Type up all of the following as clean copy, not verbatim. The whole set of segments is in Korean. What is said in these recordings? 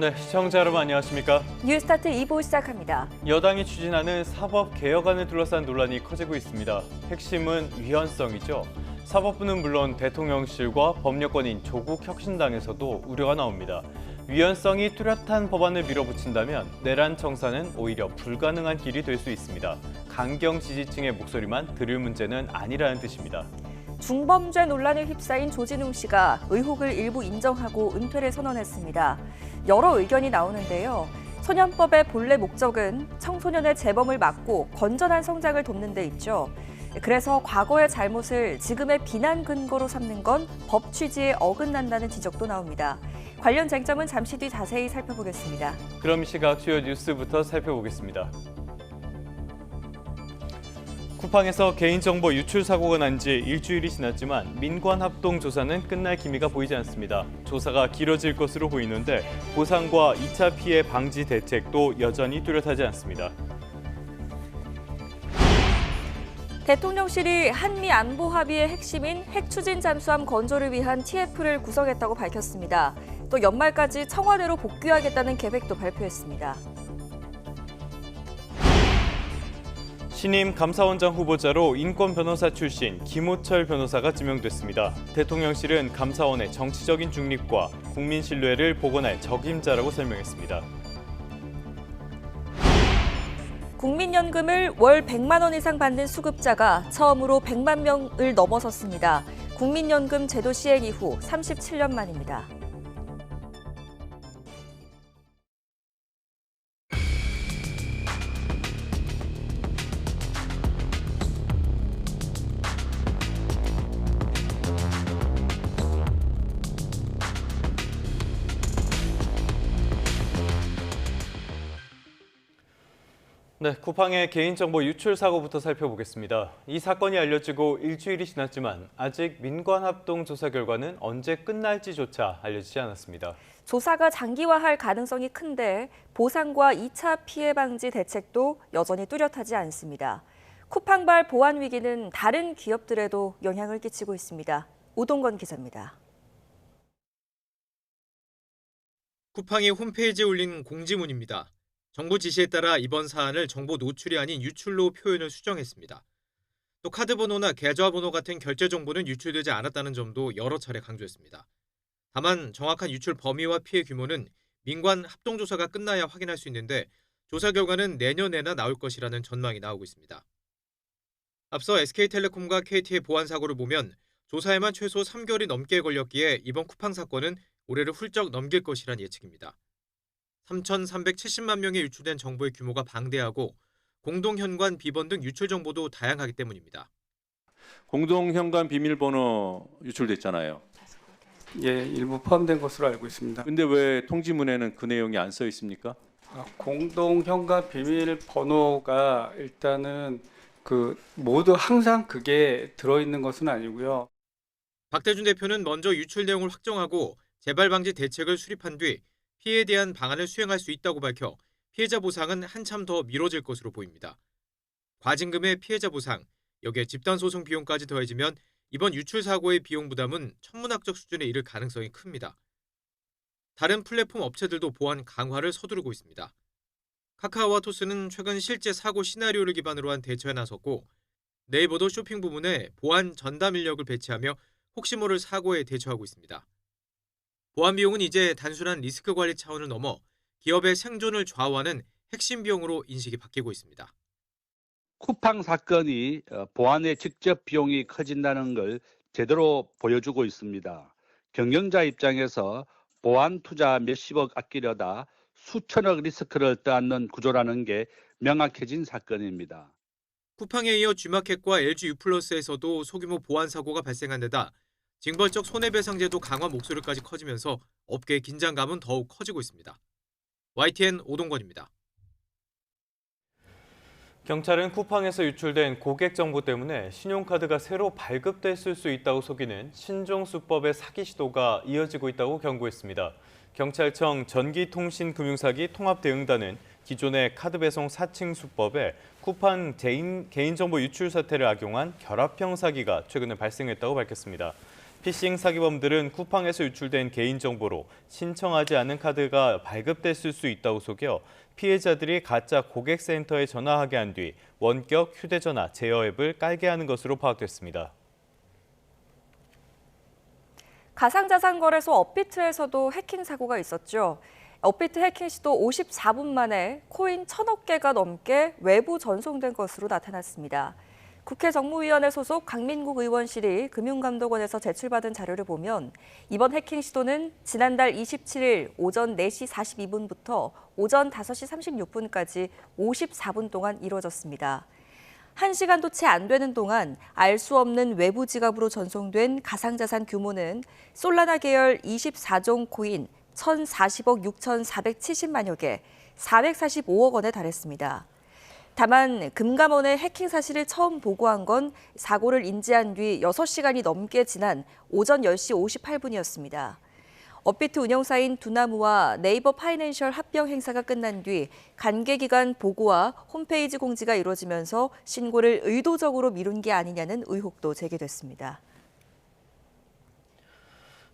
네, 시청자 여러분 안녕하십니까? 뉴스타트 2부 시작합니다. 여당이 추진하는 사법 개혁안을 둘러싼 논란이 커지고 있습니다. 핵심은 위헌성이죠. 사법부는 물론 대통령실과 법률권인 조국 혁신당에서도 우려가 나옵니다. 위헌성이 뚜렷한 법안을 밀어붙인다면 내란 청산은 오히려 불가능한 길이 될 수 있습니다. 강경 지지층의 목소리만 들을 문제는 아니라는 뜻입니다. 중범죄 논란에 휩싸인 조진웅 씨가 의혹을 일부 인정하고 은퇴를 선언했습니다. 여러 의견이 나오는데요. 소년법의 본래 목적은 청소년의 재범을 막고 건전한 성장을 돕는 데 있죠. 그래서 과거의 잘못을 지금의 비난 근거로 삼는 건 법 취지에 어긋난다는 지적도 나옵니다. 관련 쟁점은 잠시 뒤 자세히 살펴보겠습니다. 그럼 이 시각 주요 뉴스부터 살펴보겠습니다. 쿠팡에서 개인정보 유출 사고가 난 지 일주일이 지났지만 민관합동조사는 끝날 기미가 보이지 않습니다. 조사가 길어질 것으로 보이는데 보상과 2차 피해 방지 대책도 여전히 뚜렷하지 않습니다. 대통령실이 한미 안보 합의의 핵심인 핵추진 잠수함 건조를 위한 TF를 구성했다고 밝혔습니다. 또 연말까지 청와대로 복귀하겠다는 계획도 발표했습니다. 신임 감사원장 후보자로 인권 변호사 출신 김호철 변호사가 지명됐습니다. 대통령실은 감사원의 정치적인 중립과 국민 신뢰를 복원할 적임자라고 설명했습니다. 국민연금을 월 100만 원 이상 받는 수급자가 처음으로 100만 명을 넘어섰습니다. 국민연금 제도 시행 이후 37년 만입니다. 네, 쿠팡의 개인정보 유출 사고부터 살펴보겠습니다. 이 사건이 알려지고 일주일이 지났지만 아직 민관합동 조사 결과는 언제 끝날지조차 알려지지 않았습니다. 조사가 장기화할 가능성이 큰데 보상과 2차 피해 방지 대책도 여전히 뚜렷하지 않습니다. 쿠팡발 보안 위기는 다른 기업들에도 영향을 끼치고 있습니다. 오동건 기자입니다. 쿠팡이 홈페이지에 올린 공지문입니다. 정부 지시에 따라 이번 사안을 정보 노출이 아닌 유출로 표현을 수정했습니다. 또 카드번호나 계좌번호 같은 결제 정보는 유출되지 않았다는 점도 여러 차례 강조했습니다. 다만 정확한 유출 범위와 피해 규모는 민관 합동조사가 끝나야 확인할 수 있는데 조사 결과는 내년에나 나올 것이라는 전망이 나오고 있습니다. 앞서 SK텔레콤과 KT의 보안 사고를 보면 조사에만 최소 3개월이 넘게 걸렸기에 이번 쿠팡 사건은 올해를 훌쩍 넘길 것이란 예측입니다. 3,370만 명의 유출된 정보의 규모가 방대하고 공동현관 비번 등 유출 정보도 다양하기 때문입니다. 공동현관 비밀번호 유출됐잖아요. 예, 일부 포함된 것으로 알고 있습니다. 근데 왜 통지문에는 그 내용이 안 써 있습니까? 공동현관 비밀번호가 일단은 모두 항상 그게 들어있는 것은 아니고요. 박대준 대표는 먼저 유출 내용을 확정하고 재발 방지 대책을 수립한 뒤 피해에 대한 방안을 수행할 수 있다고 밝혀 피해자 보상은 한참 더 미뤄질 것으로 보입니다. 과징금의 피해자 보상, 여기에 집단소송 비용까지 더해지면 이번 유출 사고의 비용 부담은 천문학적 수준에 이를 가능성이 큽니다. 다른 플랫폼 업체들도 보안 강화를 서두르고 있습니다. 카카오와 토스는 최근 실제 사고 시나리오를 기반으로 한 대처에 나섰고 네이버도 쇼핑 부문에 보안 전담 인력을 배치하며 혹시 모를 사고에 대처하고 있습니다. 보안 비용은 이제 단순한 리스크 관리 차원을 넘어 기업의 생존을 좌우하는 핵심 비용으로 인식이 바뀌고 있습니다. 쿠팡 사건이 보안의 직접 비용이 커진다는 걸 제대로 보여주고 있습니다. 경영자 입장에서 보안 투자 몇십억 아끼려다 수천억 리스크를 떠안는 구조라는 게 명확해진 사건입니다. 쿠팡에 이어 G마켓과 LG U+에서도 소규모 보안 사고가 발생한 데다 징벌적 손해배상제도 강화 목소리까지 커지면서 업계의 긴장감은 더욱 커지고 있습니다. YTN 오동건입니다. 경찰은 쿠팡에서 유출된 고객 정보 때문에 신용카드가 새로 발급됐을 수 있다고 속이는 신종수법의 사기 시도가 이어지고 있다고 경고했습니다. 경찰청 전기통신금융사기 통합대응단은 기존의 카드 배송 사칭 수법에 쿠팡 개인정보 유출 사태를 악용한 결합형 사기가 최근에 발생했다고 밝혔습니다. 피싱 사기범들은 쿠팡에서 유출된 개인정보로 신청하지 않은 카드가 발급됐을 수 있다고 속여 피해자들이 가짜 고객센터에 전화하게 한 뒤 원격 휴대전화 제어 앱을 깔게 하는 것으로 파악됐습니다. 가상자산 거래소 업비트에서도 해킹 사고가 있었죠. 업비트 해킹 시도 54분 만에 코인 1,000억 개가 넘게 외부 전송된 것으로 나타났습니다. 국회 정무위원회 소속 강민국 의원실이 금융감독원에서 제출받은 자료를 보면 이번 해킹 시도는 지난달 27일 오전 4시 42분부터 오전 5시 36분까지 54분 동안 이루어졌습니다. 1시간도 채 안 되는 동안 알 수 없는 외부 지갑으로 전송된 가상자산 규모는 솔라나 계열 24종 코인 1,040억 6,470만여 개, 445억 원에 달했습니다. 다만 금감원의 해킹 사실을 처음 보고한 건 사고를 인지한 뒤 6시간이 넘게 지난 오전 10시 58분이었습니다. 업비트 운영사인 두나무와 네이버 파이낸셜 합병 행사가 끝난 뒤 관계기관 보고와 홈페이지 공지가 이루어지면서 신고를 의도적으로 미룬 게 아니냐는 의혹도 제기됐습니다.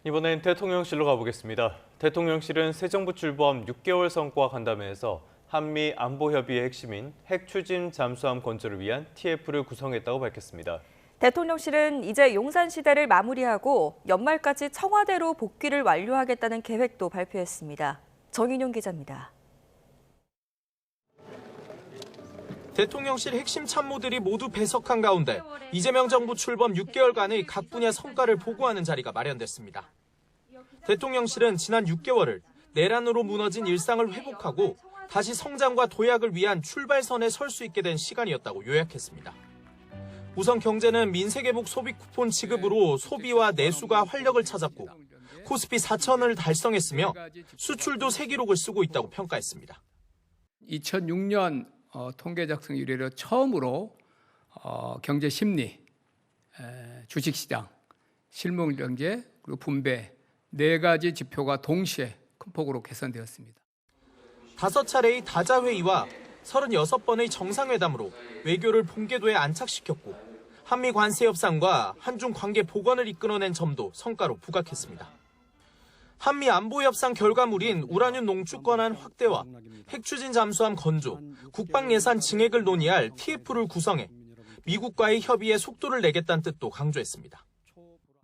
이번엔 대통령실로 가보겠습니다. 대통령실은 새 정부 출범 6개월 성과 간담회에서 한미 안보협의의 핵심인 핵 추진 잠수함 건조를 위한 TF를 구성했다고 밝혔습니다. 대통령실은 이제 용산 시대를 마무리하고 연말까지 청와대로 복귀를 완료하겠다는 계획도 발표했습니다. 정인용 기자입니다. 대통령실 핵심 참모들이 모두 배석한 가운데 이재명 정부 출범 6개월간의 각 분야 성과를 보고하는 자리가 마련됐습니다. 대통령실은 지난 6개월을 내란으로 무너진 일상을 회복하고 다시 성장과 도약을 위한 출발선에 설 수 있게 된 시간이었다고 요약했습니다. 우선 경제는 민생회복 소비 쿠폰 지급으로 소비와 내수가 활력을 찾았고 코스피 4천을 달성했으며 수출도 새 기록을 쓰고 있다고 평가했습니다. 2006년 통계 작성 이래로 처음으로 경제 심리, 주식시장, 실물경제, 그리고 분배 4가지 지표가 동시에 큰 폭으로 개선되었습니다. 5차례의 다자회의와 36번의 정상회담으로 외교를 본궤도에 안착시켰고 한미 관세 협상과 한중 관계 복원을 이끌어낸 점도 성과로 부각했습니다. 한미 안보 협상 결과물인 우라늄 농축 권한 확대와 핵 추진 잠수함 건조, 국방 예산 증액을 논의할 TF를 구성해 미국과의 협의에 속도를 내겠다는 뜻도 강조했습니다.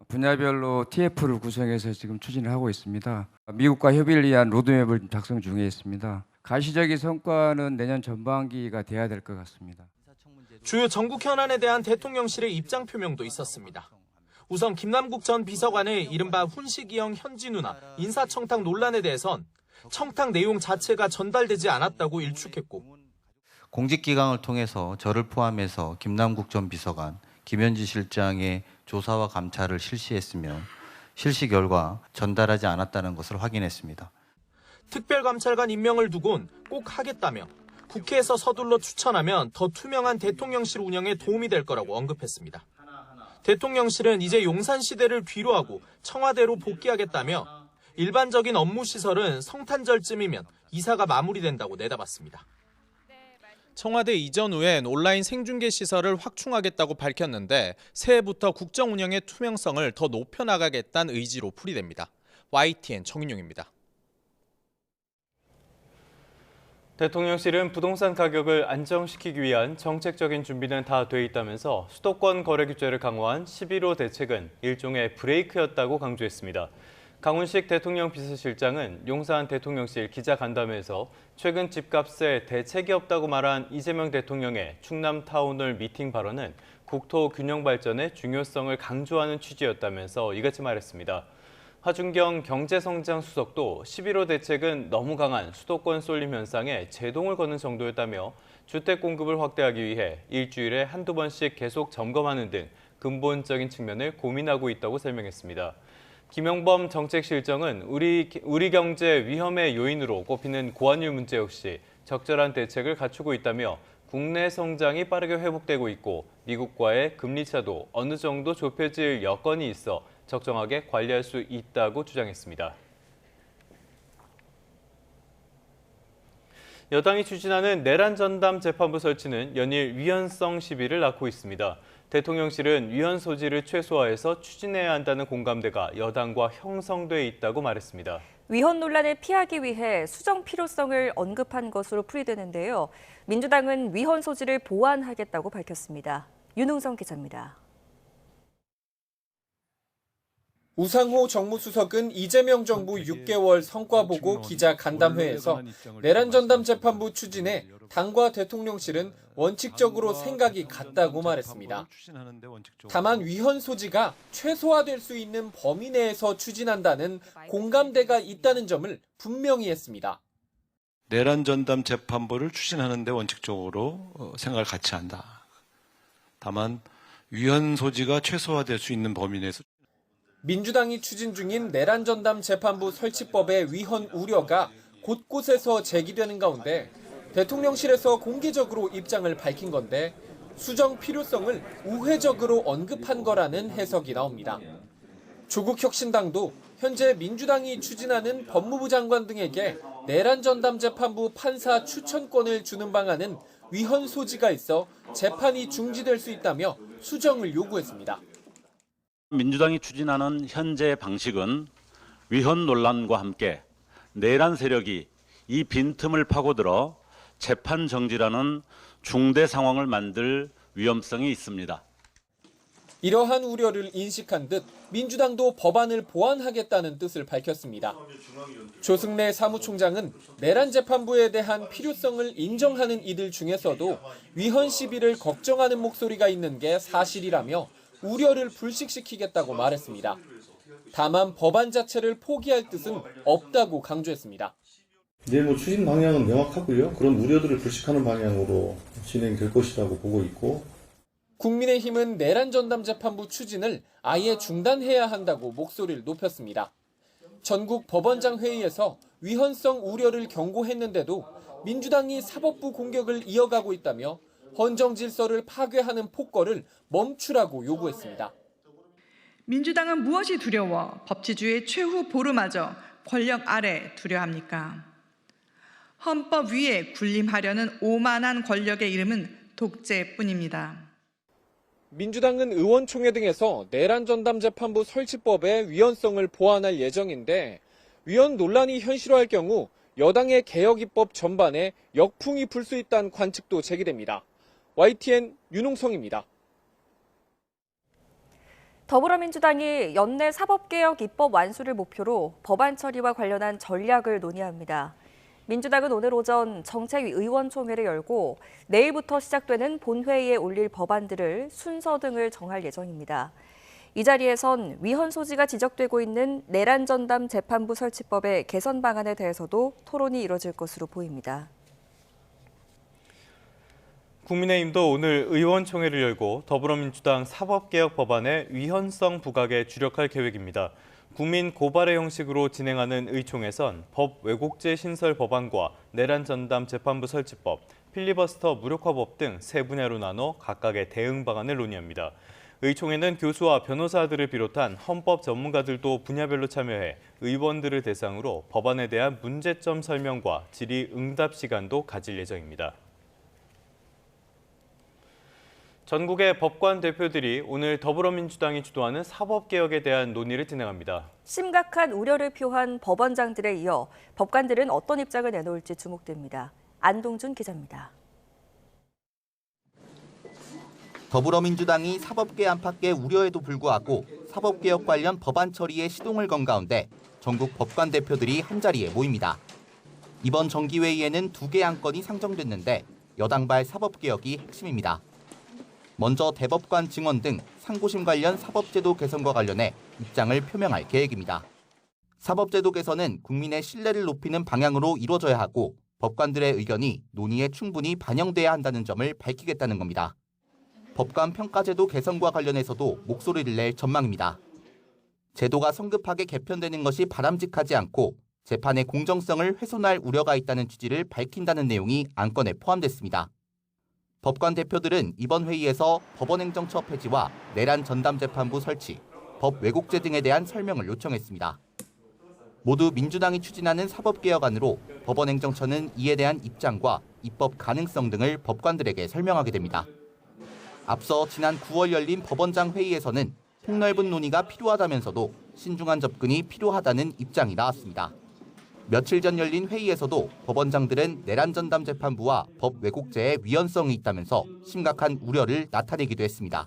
분야별로 TF를 구성해서 지금 추진을 하고 있습니다. 미국과 협의를 위한 로드맵을 작성 중에 있습니다. 가시적인 성과는 내년 전반기가 돼야 될 것 같습니다. 주요 전국 현안에 대한 대통령실의 입장 표명도 있었습니다. 우선 김남국 전 비서관의 이른바 훈시기형 현진우나 인사청탁 논란에 대해선 청탁 내용 자체가 전달되지 않았다고 일축했고 공직기강을 통해서 저를 포함해서 김남국 전 비서관, 김현지 실장의 조사와 감찰을 실시했으며 실시 결과 전달하지 않았다는 것을 확인했습니다. 특별감찰관 임명을 두곤 꼭 하겠다며 국회에서 서둘러 추천하면 더 투명한 대통령실 운영에 도움이 될 거라고 언급했습니다. 대통령실은 이제 용산 시대를 뒤로하고 청와대로 복귀하겠다며 일반적인 업무 시설은 성탄절쯤이면 이사가 마무리된다고 내다봤습니다. 청와대 이전 후엔 온라인 생중계 시설을 확충하겠다고 밝혔는데 새해부터 국정 운영의 투명성을 더 높여나가겠다는 의지로 풀이됩니다. YTN 정인용입니다. 대통령실은 부동산 가격을 안정시키기 위한 정책적인 준비는 다 돼 있다면서 수도권 거래 규제를 강화한 11호 대책은 일종의 브레이크였다고 강조했습니다. 강훈식 대통령 비서실장은 용산 대통령실 기자간담회에서 최근 집값에 대책이 없다고 말한 이재명 대통령의 충남 타운홀 미팅 발언은 국토 균형 발전의 중요성을 강조하는 취지였다면서 이같이 말했습니다. 하준경 경제성장수석도 11호 대책은 너무 강한 수도권 쏠림 현상에 제동을 거는 정도였다며 주택 공급을 확대하기 위해 일주일에 한두 번씩 계속 점검하는 등 근본적인 측면을 고민하고 있다고 설명했습니다. 김영범 정책실장은 우리 경제 위험의 요인으로 꼽히는 고환율 문제 역시 적절한 대책을 갖추고 있다며 국내 성장이 빠르게 회복되고 있고 미국과의 금리 차도 어느 정도 좁혀질 여건이 있어 적정하게 관리할 수 있다고 주장했습니다. 여당이 추진하는 내란 전담 재판부 설치는 연일 위헌성 시비를 낳고 있습니다. 대통령실은 위헌 소지를 최소화해서 추진해야 한다는 공감대가 여당과 형성돼 있다고 말했습니다. 위헌 논란을 피하기 위해 수정 필요성을 언급한 것으로 풀이되는데요. 민주당은 위헌 소지를 보완하겠다고 밝혔습니다. 윤웅성 기자입니다. 우상호 정무수석은 이재명 정부 6개월 성과 보고 기자 간담회에서 내란 전담 재판부 추진에 당과 대통령실은 원칙적으로 생각이 같다고 말했습니다. 다만 위헌 소지가 최소화될 수 있는 범위 내에서 추진한다는 공감대가 있다는 점을 분명히 했습니다. 내란 전담 재판부를 추진하는 데 원칙적으로 생각을 같이 한다. 다만 위헌 소지가 최소화될 수 있는 범위 내에서 민주당이 추진 중인 내란 전담 재판부 설치법의 위헌 우려가 곳곳에서 제기되는 가운데 대통령실에서 공개적으로 입장을 밝힌 건데 수정 필요성을 우회적으로 언급한 거라는 해석이 나옵니다. 조국혁신당도 현재 민주당이 추진하는 법무부 장관 등에게 내란 전담 재판부 판사 추천권을 주는 방안은 위헌 소지가 있어 재판이 중지될 수 있다며 수정을 요구했습니다. 민주당이 추진하는 현재 방식은 위헌 논란과 함께 내란 세력이 이 빈틈을 파고들어 재판 정지라는 중대 상황을 만들 위험성이 있습니다. 이러한 우려를 인식한 듯 민주당도 법안을 보완하겠다는 뜻을 밝혔습니다. 조승래 사무총장은 내란 재판부에 대한 필요성을 인정하는 이들 중에서도 위헌 시비를 걱정하는 목소리가 있는 게 사실이라며 우려를 불식시키겠다고 말했습니다. 다만 법안 자체를 포기할 뜻은 없다고 강조했습니다. 네, 추진 방향은 명확하고요. 그런 우려들을 불식하는 방향으로 진행될 것이라고 보고 있고. 국민의힘은 내란 전담 재판부 추진을 아예 중단해야 한다고 목소리를 높였습니다. 전국 법원장 회의에서 위헌성 우려를 경고했는데도 민주당이 사법부 공격을 이어가고 있다며 헌정 질서를 파괴하는 폭거를 멈추라고 요구했습니다. 민주당은 무엇이 두려워 법치주의의 최후 보루마저 권력 아래 두려워합니까? 헌법 위에 군림하려는 오만한 권력의 이름은 독재뿐입니다. 민주당은 의원총회 등에서 내란 전담 재판부 설치법의 위헌성을 보완할 예정인데 위헌 논란이 현실화할 경우 여당의 개혁 입법 전반에 역풍이 불 수 있다는 관측도 제기됩니다. YTN 윤웅성입니다. 더불어민주당이 연내 사법개혁 입법 완수를 목표로 법안 처리와 관련한 전략을 논의합니다. 민주당은 오늘 오전 정책위 의원총회를 열고 내일부터 시작되는 본회의에 올릴 법안들을 순서 등을 정할 예정입니다. 이 자리에선 위헌 소지가 지적되고 있는 내란 전담 재판부 설치법의 개선 방안에 대해서도 토론이 이뤄질 것으로 보입니다. 국민의힘도 오늘 의원총회를 열고 더불어민주당 사법개혁 법안의 위헌성 부각에 주력할 계획입니다. 국민 고발의 형식으로 진행하는 의총에선 법 왜곡죄 신설 법안과 내란 전담 재판부 설치법, 필리버스터 무력화법 등 세 분야로 나눠 각각의 대응 방안을 논의합니다. 의총에는 교수와 변호사들을 비롯한 헌법 전문가들도 분야별로 참여해 의원들을 대상으로 법안에 대한 문제점 설명과 질의응답 시간도 가질 예정입니다. 전국의 법관 대표들이 오늘 더불어민주당이 주도하는 사법개혁에 대한 논의를 진행합니다. 심각한 우려를 표한 법원장들에 이어 법관들은 어떤 입장을 내놓을지 주목됩니다. 안동준 기자입니다. 더불어민주당이 사법개 안팎의 우려에도 불구하고 사법개혁 관련 법안 처리에 시동을 건 가운데 전국 법관 대표들이 한자리에 모입니다. 이번 정기회의에는 2개 안건이 상정됐는데 여당발 사법개혁이 핵심입니다. 먼저 대법관 증언 등 상고심 관련 사법제도 개선과 관련해 입장을 표명할 계획입니다. 사법제도 개선은 국민의 신뢰를 높이는 방향으로 이루어져야 하고 법관들의 의견이 논의에 충분히 반영돼야 한다는 점을 밝히겠다는 겁니다. 법관 평가제도 개선과 관련해서도 목소리를 낼 전망입니다. 제도가 성급하게 개편되는 것이 바람직하지 않고 재판의 공정성을 훼손할 우려가 있다는 취지를 밝힌다는 내용이 안건에 포함됐습니다. 법관 대표들은 이번 회의에서 법원행정처 폐지와 내란 전담재판부 설치, 법 왜곡죄 등에 대한 설명을 요청했습니다. 모두 민주당이 추진하는 사법개혁안으로 법원행정처는 이에 대한 입장과 입법 가능성 등을 법관들에게 설명하게 됩니다. 앞서 지난 9월 열린 법원장 회의에서는 폭넓은 논의가 필요하다면서도 신중한 접근이 필요하다는 입장이 나왔습니다. 며칠 전 열린 회의에서도 법원장들은 내란 전담 재판부와 법 왜곡죄의 위헌성이 있다면서 심각한 우려를 나타내기도 했습니다.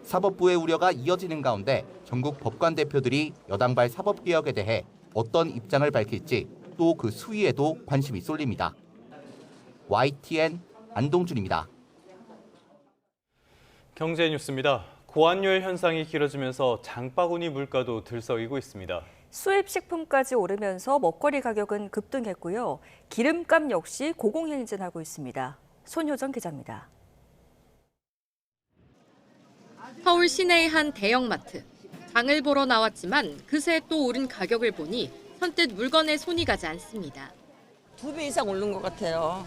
사법부의 우려가 이어지는 가운데 전국 법관 대표들이 여당발 사법개혁에 대해 어떤 입장을 밝힐지 또 그 수위에도 관심이 쏠립니다. YTN 안동준입니다. 경제 뉴스입니다. 고환율 현상이 길어지면서 장바구니 물가도 들썩이고 있습니다. 수입 식품까지 오르면서 먹거리 가격은 급등했고요. 기름값 역시 고공행진하고 있습니다. 손효정 기자입니다. 서울 시내의 한 대형마트. 장을 보러 나왔지만 그새 또 오른 가격을 보니 선뜻 물건에 손이 가지 않습니다. 2배 이상 오른 것 같아요.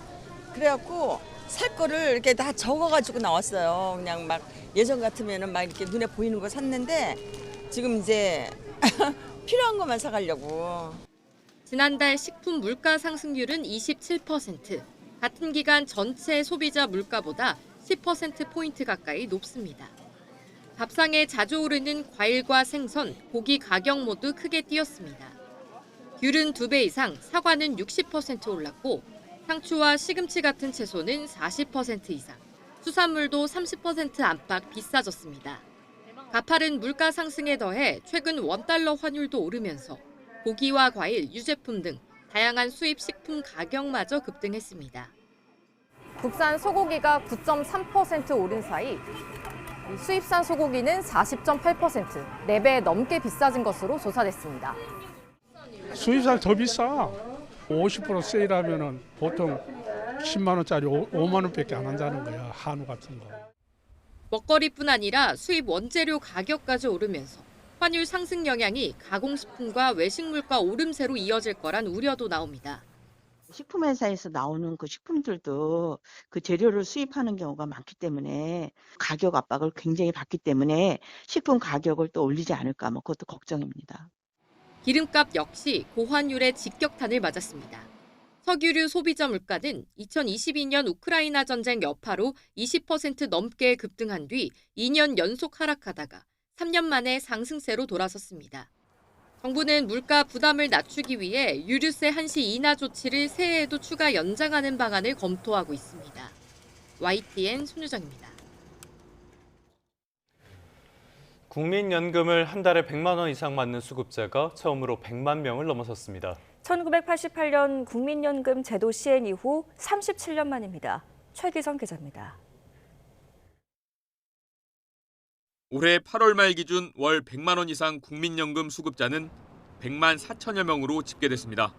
그래갖고 살 거를 이렇게 다 적어가지고 나왔어요. 그냥 막 예전 같으면은 막 이렇게 눈에 보이는 거 샀는데 지금 이제 필요한 것만 사가려고. 지난달 식품 물가 상승률은 27%. 같은 기간 전체 소비자 물가보다 10%포인트 가까이 높습니다. 밥상에 자주 오르는 과일과 생선, 고기 가격 모두 크게 뛰었습니다. 귤은 2배 이상, 사과는 60% 올랐고 상추와 시금치 같은 채소는 40% 이상, 수산물도 30% 안팎 비싸졌습니다. 가파른 물가 상승에 더해 최근 원달러 환율도 오르면서 고기와 과일, 유제품 등 다양한 수입 식품 가격마저 급등했습니다. 국산 소고기가 9.3% 오른 사이 수입산 소고기는 40.8%, 4배 넘게 비싸진 것으로 조사됐습니다. 수입산 더 비싸. 50% 세일하면은 보통 10만 원짜리 5만 원밖에 안 한다는 거야, 한우 같은 거. 먹거리뿐 아니라 수입 원재료 가격까지 오르면서 환율 상승 영향이 가공식품과 외식 물가 오름세로 이어질 거란 우려도 나옵니다. 식품회사에서 나오는 그 식품들도 그 재료를 수입하는 경우가 많기 때문에 가격 압박을 굉장히 받기 때문에 식품 가격을 또 올리지 않을까, 뭐 그것도 걱정입니다. 기름값 역시 고환율의 직격탄을 맞았습니다. 석유류 소비자 물가는 2022년 우크라이나 전쟁 여파로 20% 넘게 급등한 뒤 2년 연속 하락하다가 3년 만에 상승세로 돌아섰습니다. 정부는 물가 부담을 낮추기 위해 유류세 한시 인하 조치를 새해에도 추가 연장하는 방안을 검토하고 있습니다. YTN 손유정입니다. 국민연금을 한 달에 100만 원 이상 받는 수급자가 처음으로 100만 명을 넘어섰습니다. 1988년 국민연금 제도 시행 이후 37년 만입니다. 최기성 기자입니다. 올해 8월 말 기준 월 100만 원 이상 국민연금 수급자는 100만 4천여 명으로 집계됐습니다.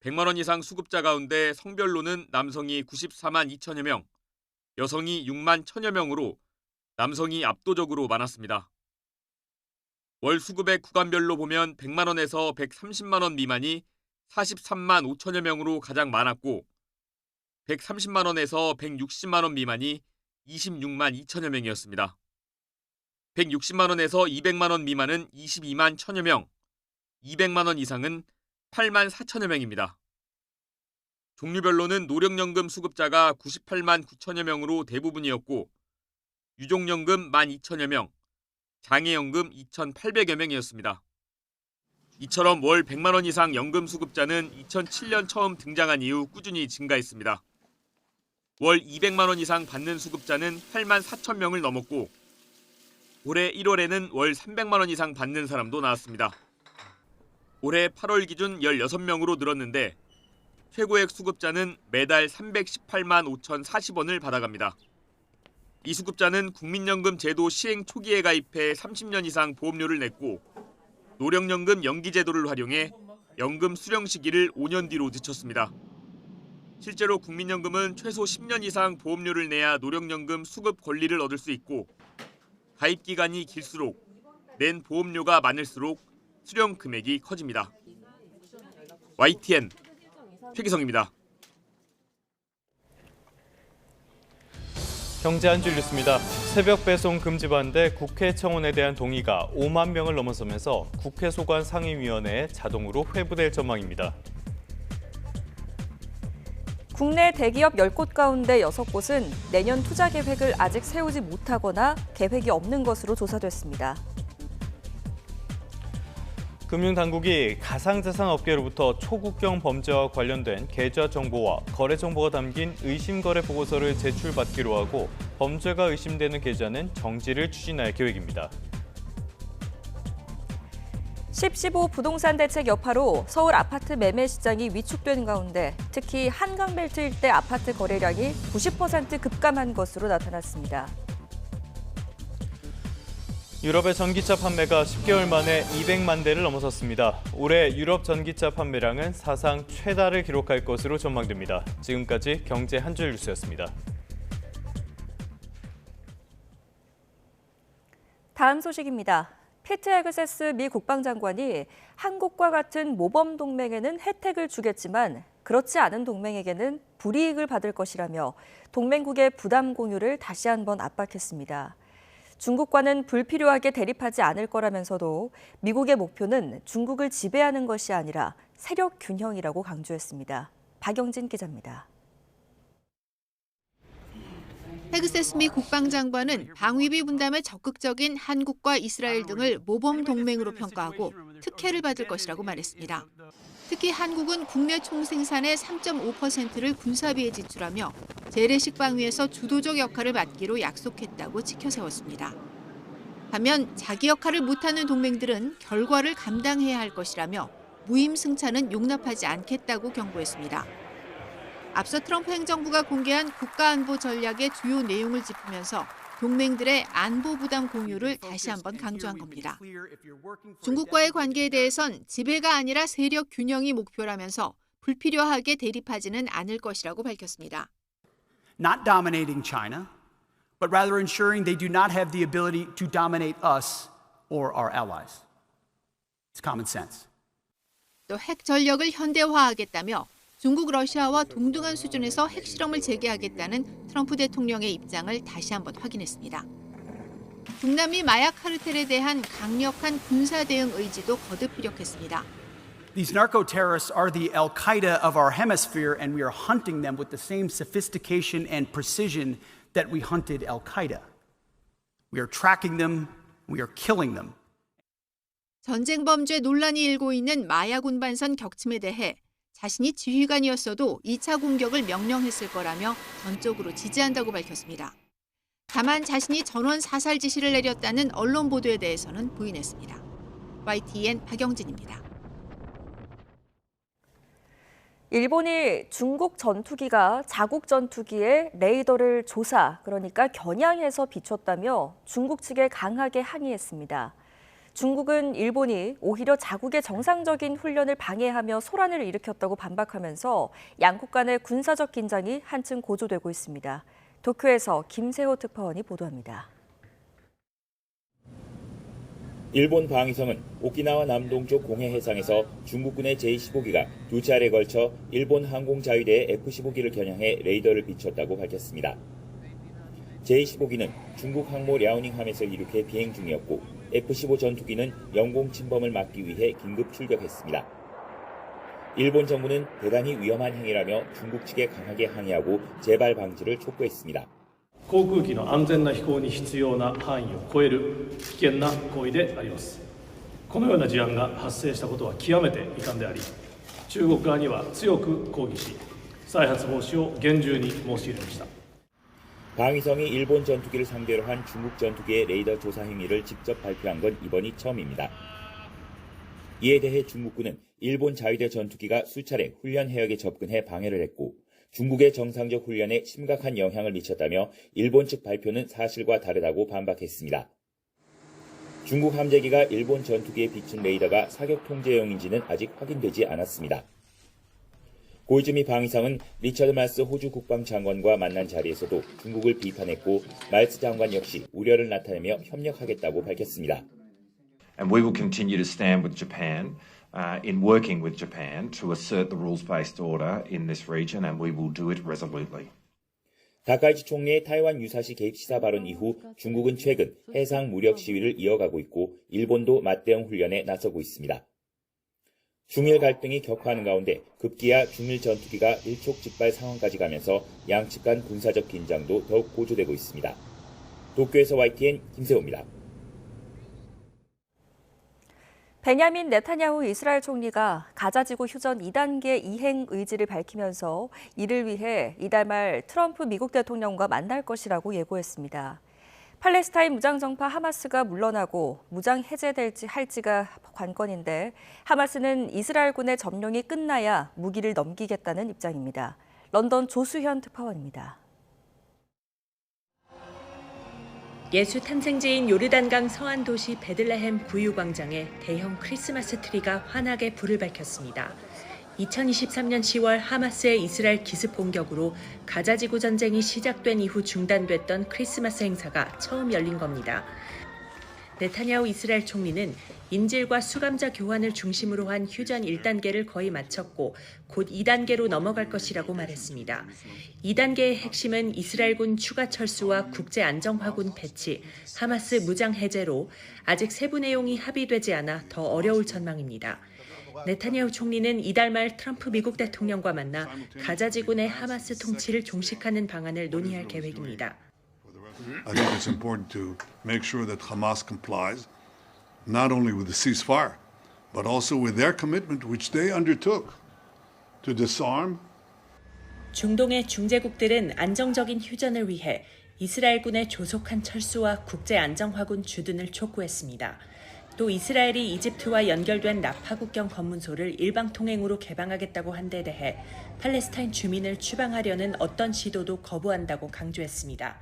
100만 원 이상 수급자 가운데 성별로는 남성이 94만 2천여 명, 여성이 6만 1천여 명으로 남성이 압도적으로 많았습니다. 월 수급액 구간별로 보면 100만 원에서 130만 원 미만이 43만 5천여 명으로 가장 많았고 130만 원에서 160만 원 미만이 26만 2천여 명이었습니다. 160만 원에서 200만 원 미만은 22만 1천여 명, 200만 원 이상은 8만 4천여 명입니다. 종류별로는 노령연금 수급자가 98만 9천여 명으로 대부분이었고 유족연금 1만 2천여 명, 장애연금 2,800여 명이었습니다. 이처럼 월 100만 원 이상 연금 수급자는 2007년 처음 등장한 이후 꾸준히 증가했습니다. 월 200만 원 이상 받는 수급자는 8만 4천 명을 넘었고 올해 1월에는 월 300만 원 이상 받는 사람도 나왔습니다. 올해 8월 기준 16명으로 늘었는데 최고액 수급자는 매달 318만 5,040원을 받아갑니다. 이 수급자는 국민연금 제도 시행 초기에 가입해 30년 이상 보험료를 냈고 노령연금 연기제도를 활용해 연금 수령 시기를 5년 뒤로 늦췄습니다. 실제로 국민연금은 최소 10년 이상 보험료를 내야 노령연금 수급 권리를 얻을 수 있고 가입 기간이 길수록 낸 보험료가 많을수록 수령 금액이 커집니다. YTN 최기성입니다. 경제 한 줄 뉴스입니다. 새벽 배송 금지 반대 국회 청원에 대한 동의가 5만 명을 넘어서면서 국회 소관 상임위원회에 자동으로 회부될 전망입니다. 국내 대기업 10곳 가운데 6곳은 내년 투자 계획을 아직 세우지 못하거나 계획이 없는 것으로 조사됐습니다. 금융당국이 가상자산 업계로부터 초국경 범죄와 관련된 계좌 정보와 거래 정보가 담긴 의심거래 보고서를 제출받기로 하고 범죄가 의심되는 계좌는 정지를 추진할 계획입니다. 10.15 부동산 대책 여파로 서울 아파트 매매 시장이 위축된 가운데 특히 한강벨트 일대 아파트 거래량이 90% 급감한 것으로 나타났습니다. 유럽의 전기차 판매가 10개월 만에 200만 대를 넘어섰습니다. 올해 유럽 전기차 판매량은 사상 최다를 기록할 것으로 전망됩니다. 지금까지 경제 한 줄 뉴스였습니다. 다음 소식입니다. 피트 헤그세스 미 국방장관이 한국과 같은 모범 동맹에는 혜택을 주겠지만 그렇지 않은 동맹에게는 불이익을 받을 것이라며 동맹국의 부담 공유를 다시 한번 압박했습니다. 중국과는 불필요하게 대립하지 않을 거라면서도 미국의 목표는 중국을 지배하는 것이 아니라 세력 균형이라고 강조했습니다. 박영진 기자입니다. 헤그세스 미 국방장관은 방위비 분담에 적극적인 한국과 이스라엘 등을 모범 동맹으로 평가하고 특혜를 받을 것이라고 말했습니다. 특히 한국은 국내 총생산의 3.5%를 군사비에 지출하며 재래식 방위에서 주도적 역할을 맡기로 약속했다고 치켜세웠습니다. 반면 자기 역할을 못하는 동맹들은 결과를 감당해야 할 것이라며 무임승차는 용납하지 않겠다고 경고했습니다. 앞서 트럼프 행정부가 공개한 국가안보 전략의 주요 내용을 짚으면서 동맹들의 안보 부담 공유를 다시 한번 강조한 겁니다. 중국과의 관계에 대해선 지배가 아니라 세력 균형이 목표라면서 불필요하게 대립하지는 않을 것이라고 밝혔습니다. Not dominating China, but rather ensuring they do not have the ability to dominate us or our allies. It's common sense. 또 핵 전력을 현대화하겠다며 중국, 러시아와 동등한 수준에서 핵실험을 재개하겠다는 트럼프 대통령의 입장을 다시 한번 확인했습니다. 중남미 마약 카르텔에 대한 강력한 군사 대응 의지도 거듭 피력했습니다. These narco-terrorists are the Al-Qaeda of our hemisphere, and we are hunting them with the same sophistication and precision that we hunted Al-Qaeda. We are tracking them, we are killing them. 전쟁 범죄 논란이 일고 있는 마약 운반선 격침에 대해 자신이 지휘관이었어도 2차 공격을 명령했을 거라며 전적으로 지지한다고 밝혔습니다. 다만 자신이 전원 사살 지시를 내렸다는 언론 보도에 대해서는 부인했습니다. YTN 박영진입니다. 일본이 중국 전투기가 자국 전투기의 레이더를 조사, 그러니까 겨냥해서 비췄다며 중국 측에 강하게 항의했습니다. 중국은 일본이 오히려 자국의 정상적인 훈련을 방해하며 소란을 일으켰다고 반박하면서 양국 간의 군사적 긴장이 한층 고조되고 있습니다. 도쿄에서 김세호 특파원이 보도합니다. 일본 방위성은 오키나와 남동쪽 공해 해상에서 중국군의 제-15기가 두 차례에 걸쳐 일본 항공자위대의 F-15기를 겨냥해 레이더를 비췄다고 밝혔습니다. 제-15기는 중국 항모 랴오닝함에서 이륙해 비행 중이었고 F-15 전투기는 영공 침범을 막기 위해 긴급 출격했습니다. 일본 정부는 대단히 위험한 행위라며 중국 측에 강하게 항의하고 재발 방지를 촉구했습니다. 航空機の安全な飛行に必要な範囲を超える危険な行為であります。このような事案が発生したことは極めて遺憾であり、中国側には強く抗議し、再発防止を厳重に申し入れました。 방위성이 일본 전투기를 상대로 한 중국 전투기의 레이더 조사 행위를 직접 발표한 건 이번이 처음입니다. 이에 대해 중국군은 일본 자위대 전투기가 수차례 훈련 해역에 접근해 방해를 했고 중국의 정상적 훈련에 심각한 영향을 미쳤다며 일본 측 발표는 사실과 다르다고 반박했습니다. 중국 함재기가 일본 전투기에 비춘 레이더가 사격 통제용인지는 아직 확인되지 않았습니다. 고이즈미 방위상은 리처드 말스 호주 국방장관과 만난 자리에서도 중국을 비판했고 말스 장관 역시 우려를 나타내며 협력하겠다고 밝혔습니다. And we will continue to stand with Japan in working with Japan to assert the rules-based order in this region, and we will do it resolutely. 다카이치 총리의 타이완 유사시 개입 시사 발언 이후 중국은 최근 해상 무력 시위를 이어가고 있고 일본도 맞대응 훈련에 나서고 있습니다. 중일 갈등이 격화하는 가운데 급기야 중일 전투기가 일촉즉발 상황까지 가면서 양측 간 군사적 긴장도 더욱 고조되고 있습니다. 도쿄에서 YTN 김세호입니다. 베냐민 네타냐후 이스라엘 총리가 가자지구 휴전 2단계 이행 의지를 밝히면서 이를 위해 이달 말 트럼프 미국 대통령과 만날 것이라고 예고했습니다. 팔레스타인 무장정파 하마스가 물러나고 무장 해제될지 할지가 관건인데 하마스는 이스라엘군의 점령이 끝나야 무기를 넘기겠다는 입장입니다. 런던 조수현 특파원입니다. 예수 탄생지인 요르단강 서안 도시 베들레헴 구유광장에 대형 크리스마스 트리가 환하게 불을 밝혔습니다. 2023년 10월 하마스의 이스라엘 기습 공격으로 가자지구 전쟁이 시작된 이후 중단됐던 크리스마스 행사가 처음 열린 겁니다. 네타냐후 이스라엘 총리는 인질과 수감자 교환을 중심으로 한 휴전 1단계를 거의 마쳤고 곧 2단계로 넘어갈 것이라고 말했습니다. 2단계의 핵심은 이스라엘군 추가 철수와 국제안정화군 배치, 하마스 무장 해제로 아직 세부 내용이 합의되지 않아 더 어려울 전망입니다. 네타냐후 총리는 이달 말 트럼프 미국 대통령과 만나 가자지군의 하마스 통치를 종식하는 방안을 논의할 계획입니다. I think it's important to make sure that Hamas complies not only with the ceasefire, but also with their commitment which they undertook to disarm. 중동의 중재국들은 안정적인 휴전을 위해 이스라엘군의 조속한 철수와 국제안정화군 주둔을 촉구했습니다. 또 이스라엘이 이집트와 연결된 라파 국경 검문소를 일방통행으로 개방하겠다고 한 데 대해 팔레스타인 주민을 추방하려는 어떤 시도도 거부한다고 강조했습니다.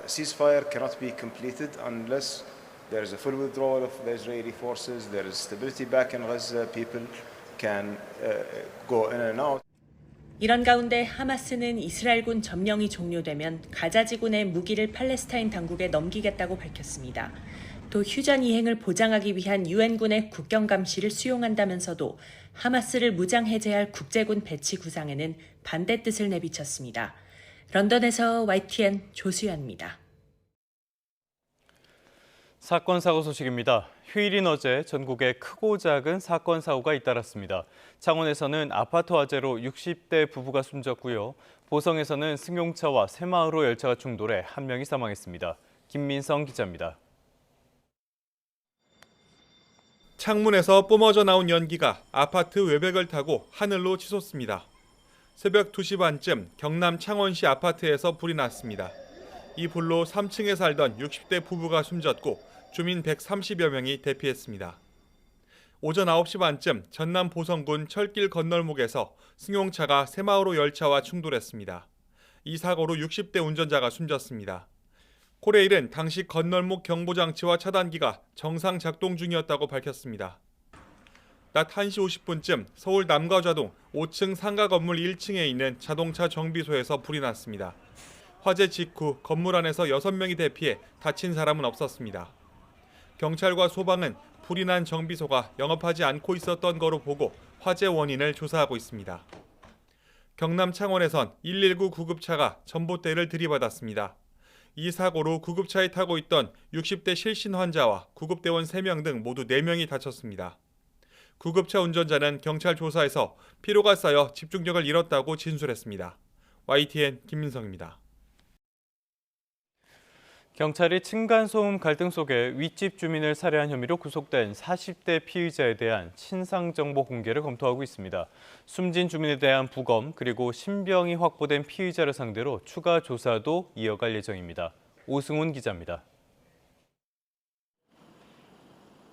Ceasefire cannot be completed unless there is a full withdrawal of the Israeli forces, there is stability back in Gaza, people can go in and out. 이런 가운데 하마스는 이스라엘군 점령이 종료되면 가자지군의 무기를 팔레스타인 당국에 넘기겠다고 밝혔습니다. 또 휴전 이행을 보장하기 위한 유엔군의 국경 감시를 수용한다면서도 하마스를 무장 해제할 국제군 배치 구상에는 반대 뜻을 내비쳤습니다. 런던에서 YTN 조수연입니다. 사건 사고 소식입니다. 휴일인 어제 전국에 크고 작은 사건 사고가 잇따랐습니다. 창원에서는 아파트 화재로 60대 부부가 숨졌고요. 보성에서는 승용차와 새마을호 열차가 충돌해 한 명이 사망했습니다. 김민성 기자입니다. 창문에서 뿜어져 나온 연기가 아파트 외벽을 타고 하늘로 치솟습니다. 새벽 2시 반쯤 경남 창원시 아파트에서 불이 났습니다. 이 불로 3층에 살던 60대 부부가 숨졌고 주민 130여 명이 대피했습니다. 오전 9시 반쯤 전남 보성군 철길 건널목에서 승용차가 새마을호 열차와 충돌했습니다. 이 사고로 60대 운전자가 숨졌습니다. 코레일은 당시 건널목 경보장치와 차단기가 정상 작동 중이었다고 밝혔습니다. 낮 1시 50분쯤 서울 남가좌동 5층 상가 건물 1층에 있는 자동차 정비소에서 불이 났습니다. 화재 직후 건물 안에서 6명이 대피해 다친 사람은 없었습니다. 경찰과 소방은 불이 난 정비소가 영업하지 않고 있었던 거로 보고 화재 원인을 조사하고 있습니다. 경남 창원에선 119 구급차가 전봇대를 들이받았습니다. 이 사고로 구급차에 타고 있던 60대 실신 환자와 구급대원 3명 등 모두 4명이 다쳤습니다. 구급차 운전자는 경찰 조사에서 피로가 쌓여 집중력을 잃었다고 진술했습니다. YTN 김민성입니다. 경찰이 층간소음 갈등 속에 윗집 주민을 살해한 혐의로 구속된 40대 피의자에 대한 신상 정보 공개를 검토하고 있습니다. 숨진 주민에 대한 부검 그리고 신병이 확보된 피의자를 상대로 추가 조사도 이어갈 예정입니다. 오승훈 기자입니다.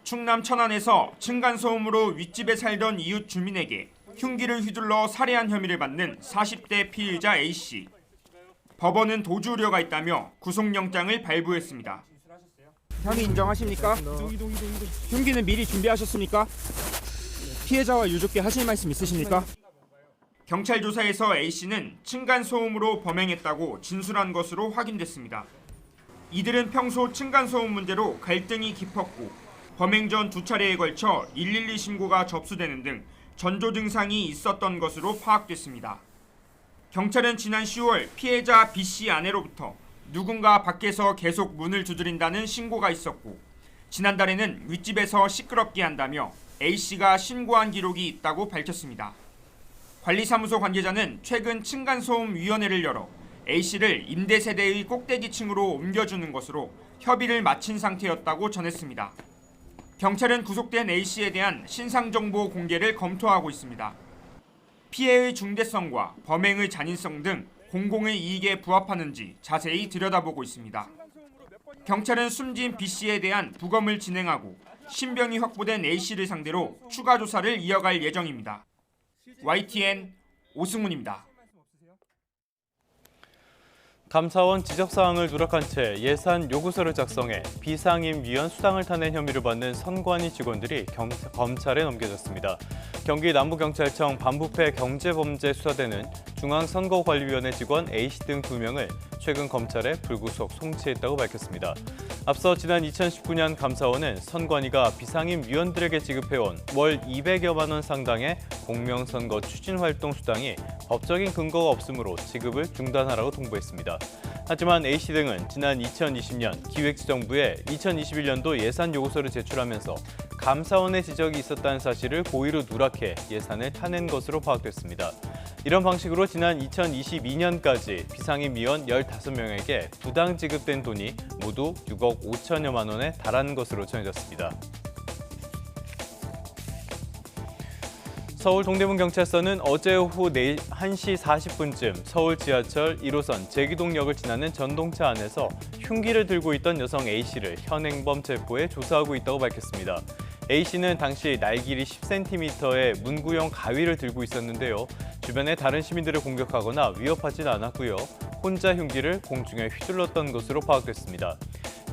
충남 천안에서 층간소음으로 윗집에 살던 이웃 주민에게 흉기를 휘둘러 살해한 혐의를 받는 40대 피의자 A씨. 법원은 도주 우려가 있다며 구속영장을 발부했습니다. 혐의 인정하십니까? 흉기는 미리 준비하셨습니까? 피해자와 유족께 하실 말씀 있으십니까? 경찰 조사에서 A씨는 층간소음으로 범행했다고 진술한 것으로 확인됐습니다. 이들은 평소 층간소음 문제로 갈등이 깊었고 범행 전 2차례에 걸쳐 112 신고가 접수되는 등 전조 증상이 있었던 것으로 파악됐습니다. 경찰은 지난 10월 피해자 B씨 아내로부터 누군가 밖에서 계속 문을 두드린다는 신고가 있었고 지난달에는 윗집에서 시끄럽게 한다며 A씨가 신고한 기록이 있다고 밝혔습니다. 관리사무소 관계자는 최근 층간소음위원회를 열어 A씨를 임대세대의 꼭대기층으로 옮겨주는 것으로 협의를 마친 상태였다고 전했습니다. 경찰은 구속된 A씨에 대한 신상정보 공개를 검토하고 있습니다. 피해의 중대성과 범행의 잔인성 등 공공의 이익에 부합하는지 자세히 들여다보고 있습니다. 경찰은 숨진 B씨에 대한 부검을 진행하고 신병이 확보된 A씨를 상대로 추가 조사를 이어갈 예정입니다. YTN 오승훈입니다. 감사원 지적사항을 누락한 채 예산 요구서를 작성해 비상임위원 수당을 타낸 혐의를 받는 선관위 직원들이 검찰에 넘겨졌습니다. 경기 남부경찰청 반부패 경제범죄수사대는 중앙선거관리위원회 직원 A씨 등 2명을 최근 검찰에 불구속 송치했다고 밝혔습니다. 앞서 지난 2019년 감사원은 선관위가 비상임위원들에게 지급해온 월 200여만 원 상당의 공명선거 추진활동 수당이 법적인 근거가 없으므로 지급을 중단하라고 통보했습니다. 하지만 A씨 등은 지난 2020년 기획재정부에 2021년도 예산 요구서를 제출하면서 감사원의 지적이 있었다는 사실을 고의로 누락해 예산을 타낸 것으로 파악됐습니다. 이런 방식으로 지난 2022년까지 비상임위원 15명에게 부당 지급된 돈이 모두 6억 5천여만 원에 달하는 것으로 전해졌습니다. 서울 동대문경찰서는 어제 오후 1시 40분쯤 서울 지하철 1호선 제기동역을 지나는 전동차 안에서 흉기를 들고 있던 여성 A씨를 현행범 체포해 조사하고 있다고 밝혔습니다. A씨는 당시 날 길이 10cm의 문구형 가위를 들고 있었는데요. 주변에 다른 시민들을 공격하거나 위협하진 않았고요. 혼자 흉기를 공중에 휘둘렀던 것으로 파악됐습니다.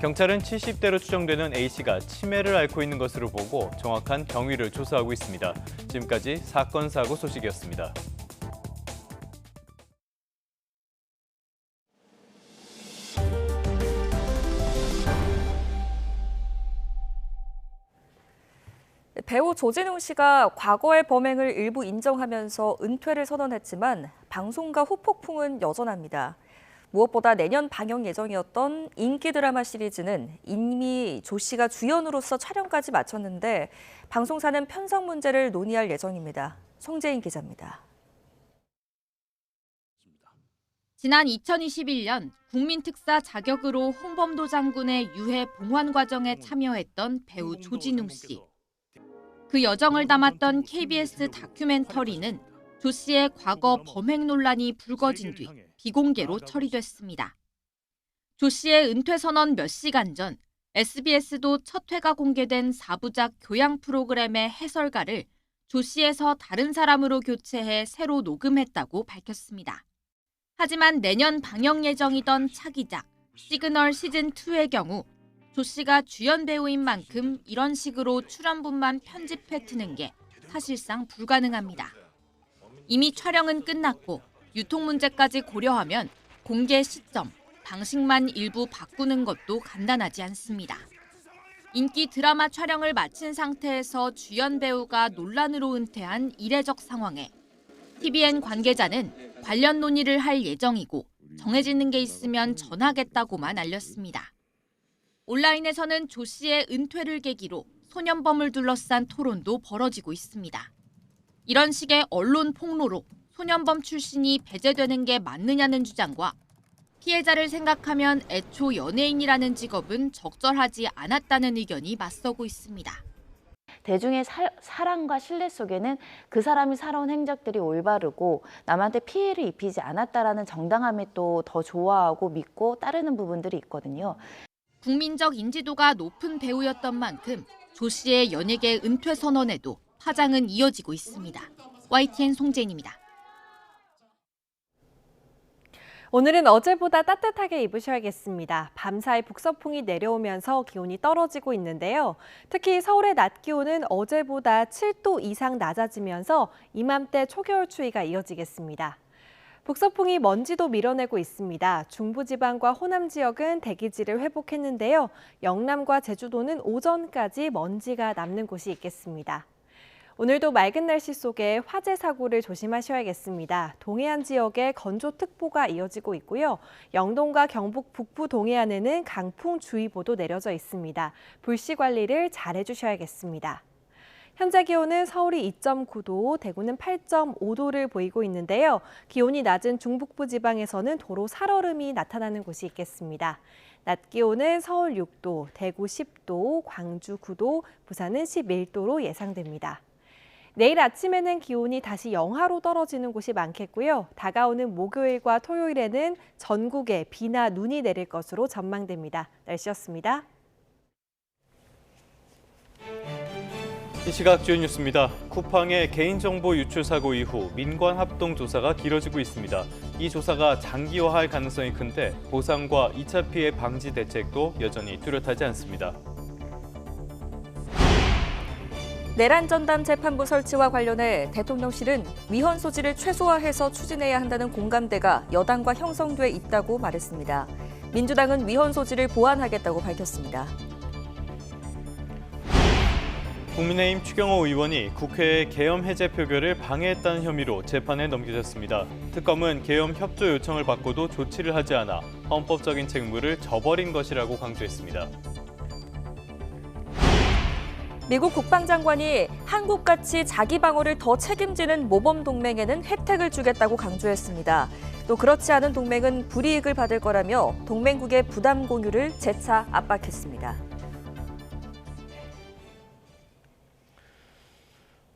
경찰은 70대로 추정되는 A씨가 치매를 앓고 있는 것으로 보고 정확한 경위를 조사하고 있습니다. 지금까지 사건 사고 소식이었습니다. 배우 조진웅 씨가 과거의 범행을 일부 인정하면서 은퇴를 선언했지만 방송가 후폭풍은 여전합니다. 무엇보다 내년 방영 예정이었던 인기 드라마 시리즈는 이미 조 씨가 주연으로서 촬영까지 마쳤는데 방송사는 편성 문제를 논의할 예정입니다. 송재인 기자입니다. 지난 2021년 국민특사 자격으로 홍범도 장군의 유해 봉환 과정에 참여했던 배우 조진웅 씨. 그 여정을 담았던 KBS 다큐멘터리는 조 씨의 과거 범행 논란이 불거진 뒤 비공개로 처리됐습니다. 조 씨의 은퇴 선언 몇 시간 전 SBS도 첫 회가 공개된 4부작 교양 프로그램의 해설가를 조 씨에서 다른 사람으로 교체해 새로 녹음했다고 밝혔습니다. 하지만 내년 방영 예정이던 차기작 시그널 시즌2의 경우 조 씨가 주연 배우인 만큼 이런 식으로 출연분만 편집해 트는 게 사실상 불가능합니다. 이미 촬영은 끝났고 유통 문제까지 고려하면 공개 시점, 방식만 일부 바꾸는 것도 간단하지 않습니다. 인기 드라마 촬영을 마친 상태에서 주연 배우가 논란으로 은퇴한 이례적 상황에 TVN 관계자는 관련 논의를 할 예정이고 정해지는 게 있으면 전하겠다고만 알렸습니다. 온라인에서는 조 씨의 은퇴를 계기로 소년범을 둘러싼 토론도 벌어지고 있습니다. 이런 식의 언론 폭로로 소년범 출신이 배제되는 게 맞느냐는 주장과 피해자를 생각하면 애초 연예인이라는 직업은 적절하지 않았다는 의견이 맞서고 있습니다. 대중의 사랑과 신뢰 속에는 그 사람이 살아온 행적들이 올바르고 남한테 피해를 입히지 않았다라는 정당함에 또 더 좋아하고 믿고 따르는 부분들이 있거든요. 국민적 인지도가 높은 배우였던 만큼 조 씨의 연예계 은퇴 선언에도 파장은 이어지고 있습니다. YTN 송재인입니다. 오늘은 어제보다 따뜻하게 입으셔야겠습니다. 밤사이 북서풍이 내려오면서 기온이 떨어지고 있는데요. 특히 서울의 낮 기온은 어제보다 7도 이상 낮아지면서 이맘때 초겨울 추위가 이어지겠습니다. 북서풍이 먼지도 밀어내고 있습니다. 중부지방과 호남 지역은 대기질을 회복했는데요. 영남과 제주도는 오전까지 먼지가 남는 곳이 있겠습니다. 오늘도 맑은 날씨 속에 화재 사고를 조심하셔야겠습니다. 동해안 지역에 건조특보가 이어지고 있고요. 영동과 경북 북부 동해안에는 강풍주의보도 내려져 있습니다. 불씨 관리를 잘 해주셔야겠습니다. 현재 기온은 서울이 2.9도, 대구는 8.5도를 보이고 있는데요. 기온이 낮은 중북부 지방에서는 도로 살얼음이 나타나는 곳이 있겠습니다. 낮 기온은 서울 6도, 대구 10도, 광주 9도, 부산은 11도로 예상됩니다. 내일 아침에는 기온이 다시 영하로 떨어지는 곳이 많겠고요. 다가오는 목요일과 토요일에는 전국에 비나 눈이 내릴 것으로 전망됩니다. 날씨였습니다. 이 시각 주요 뉴스입니다. 쿠팡의 개인정보 유출 사고 이후 민관 합동 조사가 길어지고 있습니다. 이 조사가 장기화할 가능성이 큰데 보상과 2차 피해 방지 대책도 여전히 뚜렷하지 않습니다. 내란 전담 재판부 설치와 관련해 대통령실은 위헌 소지를 최소화해서 추진해야 한다는 공감대가 여당과 형성돼 있다고 말했습니다. 민주당은 위헌 소지를 보완하겠다고 밝혔습니다. 국민의힘 추경호 의원이 국회의 계엄 해제 표결을 방해했다는 혐의로 재판에 넘겨졌습니다. 특검은 계엄 협조 요청을 받고도 조치를 하지 않아 헌법적인 책무를 저버린 것이라고 강조했습니다. 미국 국방장관이 한국같이 자기 방어를 더 책임지는 모범 동맹에는 혜택을 주겠다고 강조했습니다. 또 그렇지 않은 동맹은 불이익을 받을 거라며 동맹국의 부담 공유를 재차 압박했습니다.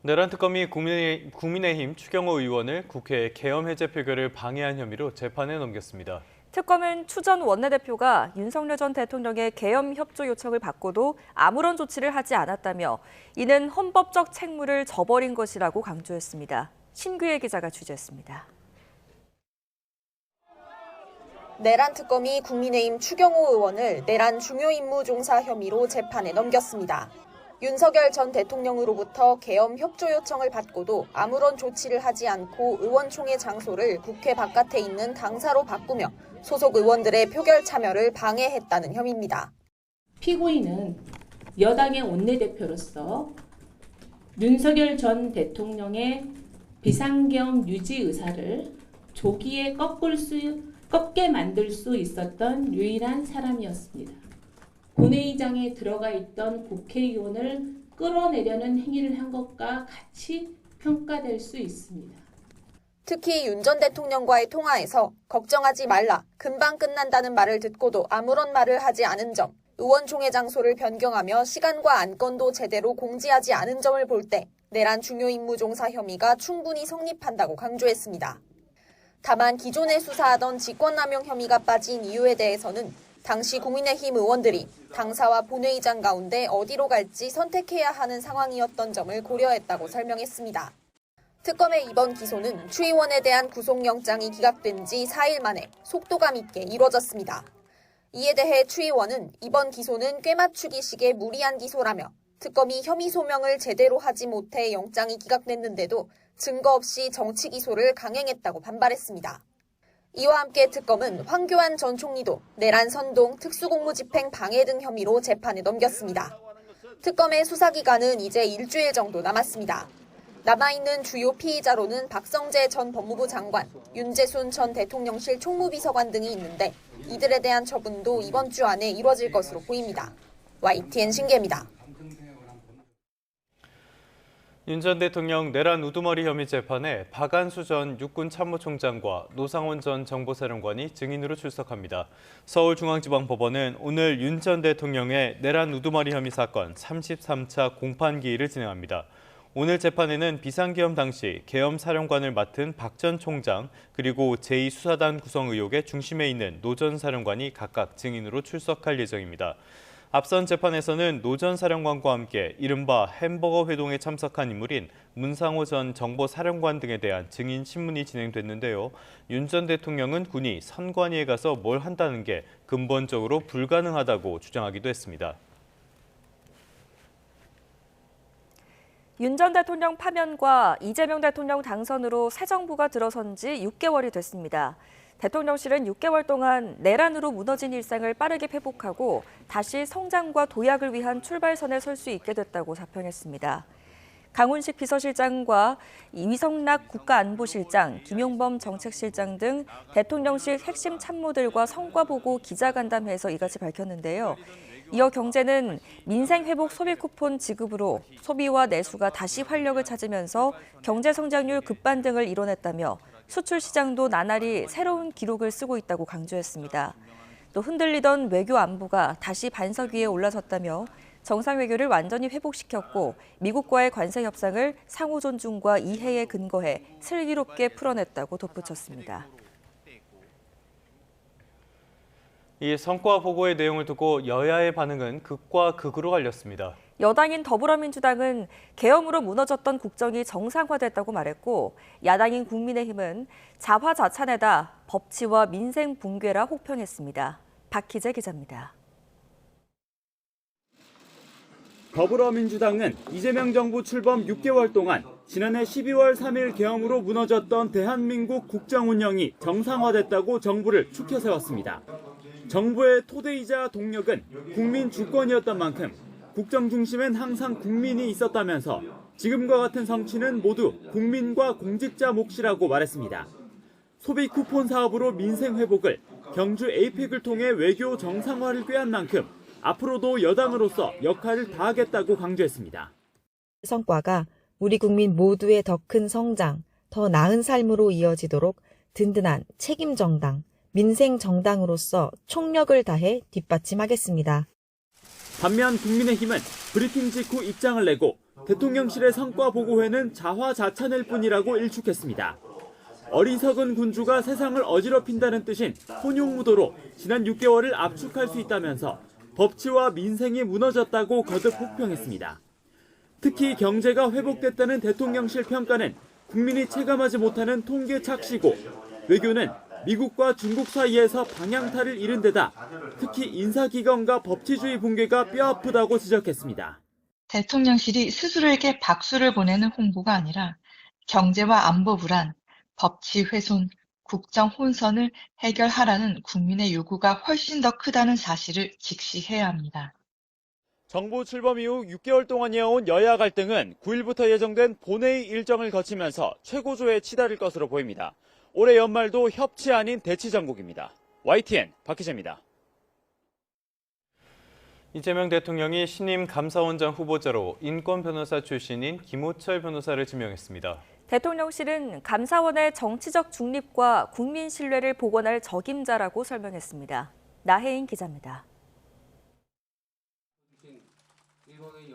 내란 특검이 국민의힘 추경호 의원을 국회 계엄 해제 표결을 방해한 혐의로 재판에 넘겼습니다. 특검은 추 전 원내대표가 윤석열 전 대통령의 계엄 협조 요청을 받고도 아무런 조치를 하지 않았다며 이는 헌법적 책무를 저버린 것이라고 강조했습니다. 신규혜 기자가 취재했습니다. 내란 특검이 국민의힘 추경호 의원을 내란 중요 임무 종사 혐의로 재판에 넘겼습니다. 윤석열 전 대통령으로부터 계엄 협조 요청을 받고도 아무런 조치를 하지 않고 의원총회 장소를 국회 바깥에 있는 당사로 바꾸며 소속 의원들의 표결 참여를 방해했다는 혐의입니다. 피고인은 여당의 원내대표로서 윤석열 전 대통령의 비상계엄 유지 의사를 조기에 꺾게 만들 수 있었던 유일한 사람이었습니다. 본회의장에 들어가 있던 국회의원을 끌어내려는 행위를 한 것과 같이 평가될 수 있습니다. 특히 윤 전 대통령과의 통화에서 걱정하지 말라, 금방 끝난다는 말을 듣고도 아무런 말을 하지 않은 점, 의원총회 장소를 변경하며 시간과 안건도 제대로 공지하지 않은 점을 볼 때 내란 중요 임무 종사 혐의가 충분히 성립한다고 강조했습니다. 다만 기존에 수사하던 직권남용 혐의가 빠진 이유에 대해서는 당시 국민의힘 의원들이 당사와 본회의장 가운데 어디로 갈지 선택해야 하는 상황이었던 점을 고려했다고 설명했습니다. 특검의 이번 기소는 추 의원에 대한 구속영장이 기각된 지 4일 만에 속도감 있게 이뤄졌습니다. 이에 대해 추 의원은 이번 기소는 꿰맞추기식의 무리한 기소라며 특검이 혐의 소명을 제대로 하지 못해 영장이 기각됐는데도 증거 없이 정치 기소를 강행했다고 반발했습니다. 이와 함께 특검은 황교안 전 총리도 내란 선동, 특수공무집행 방해 등 혐의로 재판에 넘겼습니다. 특검의 수사기간은 이제 일주일 정도 남았습니다. 남아있는 주요 피의자로는 박성재 전 법무부 장관, 윤재순 전 대통령실 총무비서관 등이 있는데 이들에 대한 처분도 이번 주 안에 이뤄질 것으로 보입니다. YTN 신기입니다. 윤 전 대통령 내란 우두머리 혐의 재판에 박안수 전 육군 참모총장과 노상원 전 정보사령관이 증인으로 출석합니다. 서울중앙지방법원은 오늘 윤 전 대통령의 내란 우두머리 혐의 사건 33차 공판기일을 진행합니다. 오늘 재판에는 비상계엄 당시 계엄 사령관을 맡은 박 전 총장 그리고 제2수사단 구성 의혹의 중심에 있는 노 전 사령관이 각각 증인으로 출석할 예정입니다. 앞선 재판에서는 노 전 사령관과 함께 이른바 햄버거 회동에 참석한 인물인 문상호 전 정보사령관 등에 대한 증인 신문이 진행됐는데요. 윤 전 대통령은 군이 선관위에 가서 뭘 한다는 게 근본적으로 불가능하다고 주장하기도 했습니다. 윤 전 대통령 파면과 이재명 대통령 당선으로 새 정부가 들어선 지 6개월이 됐습니다. 대통령실은 6개월 동안 내란으로 무너진 일상을 빠르게 회복하고 다시 성장과 도약을 위한 출발선에 설 수 있게 됐다고 자평했습니다. 강훈식 비서실장과 이성락 국가안보실장, 김용범 정책실장 등 대통령실 핵심 참모들과 성과보고 기자간담회에서 이같이 밝혔는데요. 이어 경제는 민생회복 소비 쿠폰 지급으로 소비와 내수가 다시 활력을 찾으면서 경제 성장률 급반등을 이뤄냈다며 수출 시장도 나날이 새로운 기록을 쓰고 있다고 강조했습니다. 또 흔들리던 외교 안보가 다시 반석 위에 올라섰다며 정상 외교를 완전히 회복시켰고 미국과의 관세 협상을 상호 존중과 이해에 근거해 슬기롭게 풀어냈다고 덧붙였습니다. 이 성과 보고의 내용을 두고 여야의 반응은 극과 극으로 갈렸습니다. 여당인 더불어민주당은 계엄으로 무너졌던 국정이 정상화됐다고 말했고 야당인 국민의힘은 자화자찬에다 법치와 민생 붕괴라 혹평했습니다. 박희재 기자입니다. 더불어민주당은 이재명 정부 출범 6개월 동안 지난해 12월 3일 계엄으로 무너졌던 대한민국 국정 운영이 정상화됐다고 정부를 추켜 세웠습니다. 정부의 토대이자 동력은 국민 주권이었던 만큼 국정 중심엔 항상 국민이 있었다면서 지금과 같은 성취는 모두 국민과 공직자 몫이라고 말했습니다. 소비 쿠폰 사업으로 민생 회복을, 경주 에이펙을 통해 외교 정상화를 꾀한 만큼 앞으로도 여당으로서 역할을 다하겠다고 강조했습니다. 성과가 우리 국민 모두의 더 큰 성장, 더 나은 삶으로 이어지도록 든든한 책임 정당, 민생 정당으로서 총력을 다해 뒷받침하겠습니다. 반면 국민의힘은 브리핑 직후 입장을 내고 대통령실의 성과 보고회는 자화자찬일 뿐이라고 일축했습니다. 어리석은 군주가 세상을 어지럽힌다는 뜻인 혼용무도로 지난 6개월을 압축할 수 있다면서 법치와 민생이 무너졌다고 거듭 혹평했습니다. 특히 경제가 회복됐다는 대통령실 평가는 국민이 체감하지 못하는 통계 착시고 외교는 미국과 중국 사이에서 방향타를 잃은 데다 특히 인사기관과 법치주의 붕괴가 뼈아프다고 지적했습니다. 대통령실이 스스로에게 박수를 보내는 홍보가 아니라 경제와 안보 불안, 법치 훼손, 국정 혼선을 해결하라는 국민의 요구가 훨씬 더 크다는 사실을 직시해야 합니다. 정부 출범 이후 6개월 동안 이어온 여야 갈등은 9일부터 예정된 본회의 일정을 거치면서 최고조에 치달을 것으로 보입니다. 올해 연말도 협치 아닌 대치 전국입니다. YTN 박희재입니다. 이재명 대통령이 신임 감사원장 후보자로 인권 변호사 출신인 김호철 변호사를 지명했습니다. 대통령실은 감사원의 정치적 중립과 국민 신뢰를 복원할 적임자라고 설명했습니다. 나혜인 기자입니다.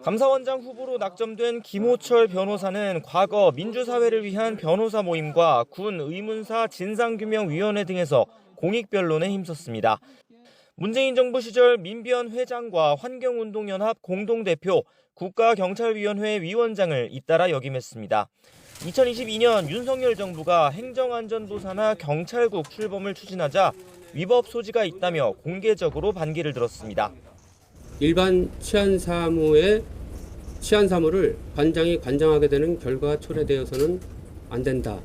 감사원장 후보로 낙점된 김호철 변호사는 과거 민주사회를 위한 변호사 모임과 군 의문사 진상규명위원회 등에서 공익변론에 힘썼습니다. 문재인 정부 시절 민변 회장과 환경운동연합 공동대표, 국가경찰위원회 위원장을 잇따라 역임했습니다. 2022년 윤석열 정부가 행정안전부사나 경찰국 출범을 추진하자 위법 소지가 있다며 공개적으로 반기를 들었습니다. 일반 치안사무의 치안사무를 관장이 관장하게 되는 결과가 초래되어서는 안 된다.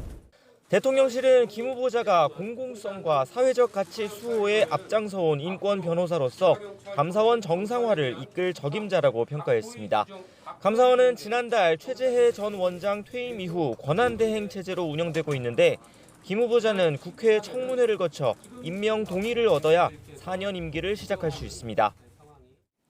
대통령실은 김 후보자가 공공성과 사회적 가치 수호에 앞장서온 인권 변호사로서 감사원 정상화를 이끌 적임자라고 평가했습니다. 감사원은 지난달 최재해 전 원장 퇴임 이후 권한대행 체제로 운영되고 있는데 김 후보자는 국회 청문회를 거쳐 임명 동의를 얻어야 4년 임기를 시작할 수 있습니다.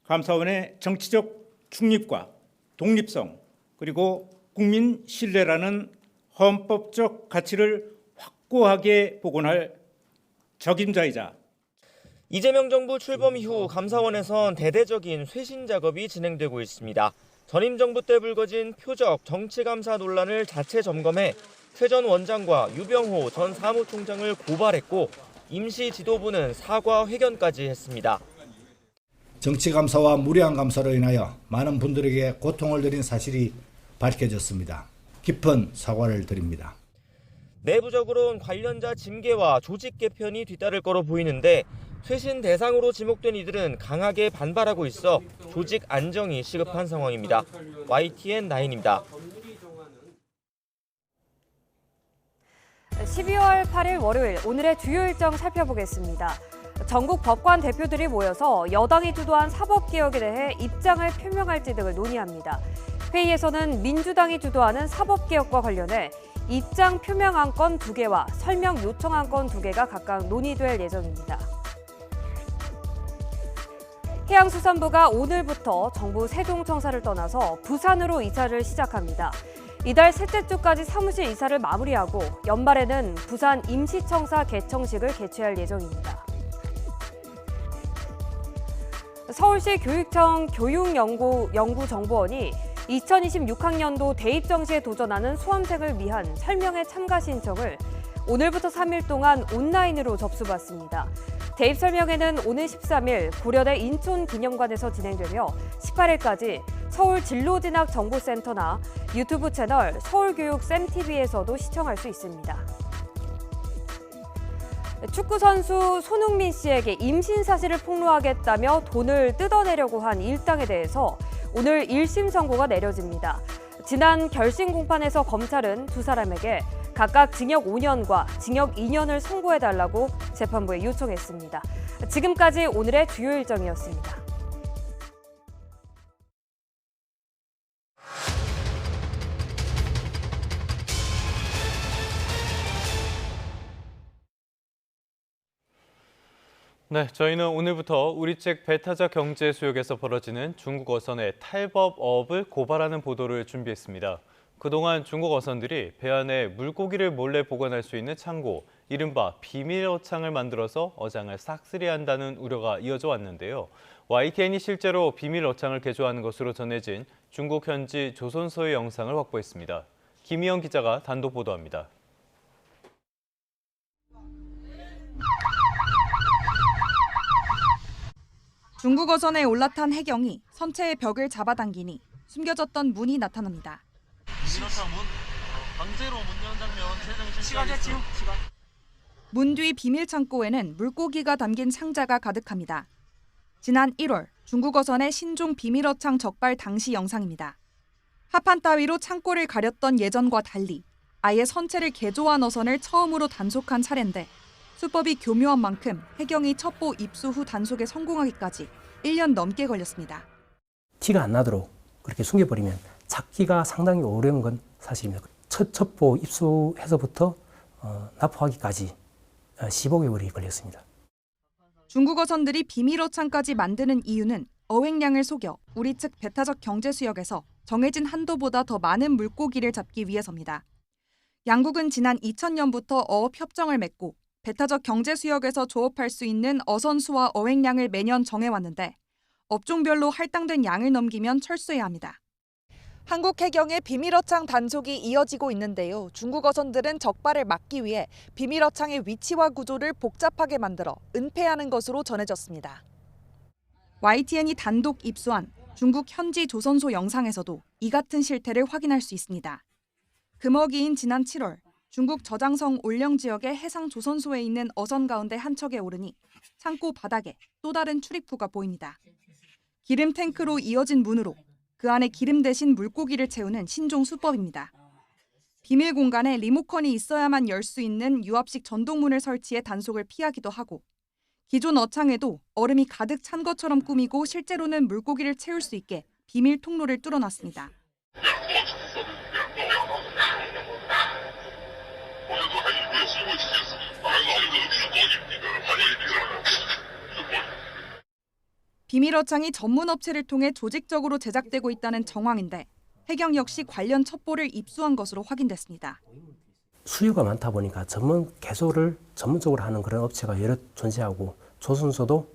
감사원의 정치적 중립과 독립성 그리고 국민 신뢰라는 헌법적 가치를 확고하게 복원할 적임자이자 이재명 정부 출범 이후 감사원에선 대대적인 쇄신 작업이 진행되고 있습니다. 전임 정부 때 불거진 표적 정치감사 논란을 자체 점검해 최 전 원장과 유병호 전 사무총장을 고발했고 임시 지도부는 사과 회견까지 했습니다. 정치감사와 무리한 감사로 인하여 많은 분들에게 고통을 드린 사실이 밝혀졌습니다. 깊은 사과를 드립니다. 내부적으로는 관련자 징계와 조직 개편이 뒤따를 거로 보이는데 쇄신 대상으로 지목된 이들은 강하게 반발하고 있어 조직 안정이 시급한 상황입니다. YTN 9입니다. 12월 8일 월요일 오늘의 주요 일정 살펴보겠습니다. 전국 법관 대표들이 모여서 여당이 주도한 사법개혁에 대해 입장을 표명할지 등을 논의합니다. 회의에서는 민주당이 주도하는 사법개혁과 관련해 입장 표명 안건 2개와 설명 요청 안건 2개가 각각 논의될 예정입니다. 해양수산부가 오늘부터 정부 세종청사를 떠나서 부산으로 이사를 시작합니다. 이달 셋째 주까지 사무실 이사를 마무리하고 연말에는 부산 임시청사 개청식을 개최할 예정입니다. 서울시 교육청 교육연구정보원이 2026학년도 대입 정시에 도전하는 수험생을 위한 설명회 참가 신청을 오늘부터 3일 동안 온라인으로 접수받습니다. 대입 설명회는 오늘 13일 고려대 인촌기념관에서 진행되며 18일까지 서울 진로진학정보센터나 유튜브 채널 서울교육쌤TV에서도 시청할 수 있습니다. 축구선수 손흥민 씨에게 임신 사실을 폭로하겠다며 돈을 뜯어내려고 한 일당에 대해서 오늘 1심 선고가 내려집니다. 지난 결심 공판에서 검찰은 두 사람에게 각각 징역 5년과 징역 2년을 선고해달라고 재판부에 요청했습니다. 지금까지 오늘의 주요 일정이었습니다. 네, 저희는 오늘부터 우리책 배타적 경제 수역에서 벌어지는 중국 어선의 탈법업을 고발하는 보도를 준비했습니다. 그동안 중국 어선들이 배 안에 물고기를 몰래 보관할 수 있는 창고, 이른바 비밀 어창을 만들어서 어장을 싹쓸이한다는 우려가 이어져 왔는데요. YTN이 실제로 비밀 어창을 개조하는 것으로 전해진 중국 현지 조선소의 영상을 확보했습니다. 김희영 기자가 단독 보도합니다. 중국 어선에 올라탄 해경이 선체의 벽을 잡아당기니 숨겨졌던 문이 나타납니다. 강제로 문 연장면 시간이었지요. 문 뒤 비밀 창고에는 물고기가 담긴 상자가 가득합니다. 지난 1월 중국 어선의 신종 비밀어창 적발 당시 영상입니다. 합판 따위로 창고를 가렸던 예전과 달리 아예 선체를 개조한 어선을 처음으로 단속한 차례인데 수법이 교묘한 만큼 해경이 첩보 입수 후 단속에 성공하기까지 1년 넘게 걸렸습니다. 티가 안 나도록 그렇게 숨겨버리면 찾기가 상당히 어려운 건 사실입니다. 첫 첩보 입수해서부터 납포하기까지 15개월이 걸렸습니다. 중국 어선들이 비밀 어창까지 만드는 이유는 어획량을 속여 우리 측 배타적 경제 수역에서 정해진 한도보다 더 많은 물고기를 잡기 위해서입니다. 양국은 지난 2000년부터 어업 협정을 맺고 배타적 경제 수역에서 조업할 수 있는 어선 수와 어획량을 매년 정해왔는데 업종별로 할당된 양을 넘기면 철수해야 합니다. 한국 해경의 비밀어창 단속이 이어지고 있는데요. 중국 어선들은 적발을 막기 위해 비밀어창의 위치와 구조를 복잡하게 만들어 은폐하는 것으로 전해졌습니다. YTN이 단독 입수한 중국 현지 조선소 영상에서도 이 같은 실태를 확인할 수 있습니다. 금어기인 지난 7월 중국 저장성 올령 지역의 해상 조선소에 있는 어선 가운데 한 척에 오르니 창고 바닥에 또 다른 출입구가 보입니다. 기름 탱크로 이어진 문으로 그 안에 기름 대신 물고기를 채우는 신종 수법입니다. 비밀 공간에 리모컨이 있어야만 열 수 있는 유압식 전동문을 설치해 단속을 피하기도 하고 기존 어창에도 얼음이 가득 찬 것처럼 꾸미고 실제로는 물고기를 채울 수 있게 비밀 통로를 뚫어놨습니다. 비밀 어창이 전문 업체를 통해 조직적으로 제작되고 있다는 정황인데 해경 역시 관련 첩보를 입수한 것으로 확인됐습니다. 수요가 많다 보니까 전문 개조를 전문적으로 하는 그런 업체가 여러 존재하고 조선소도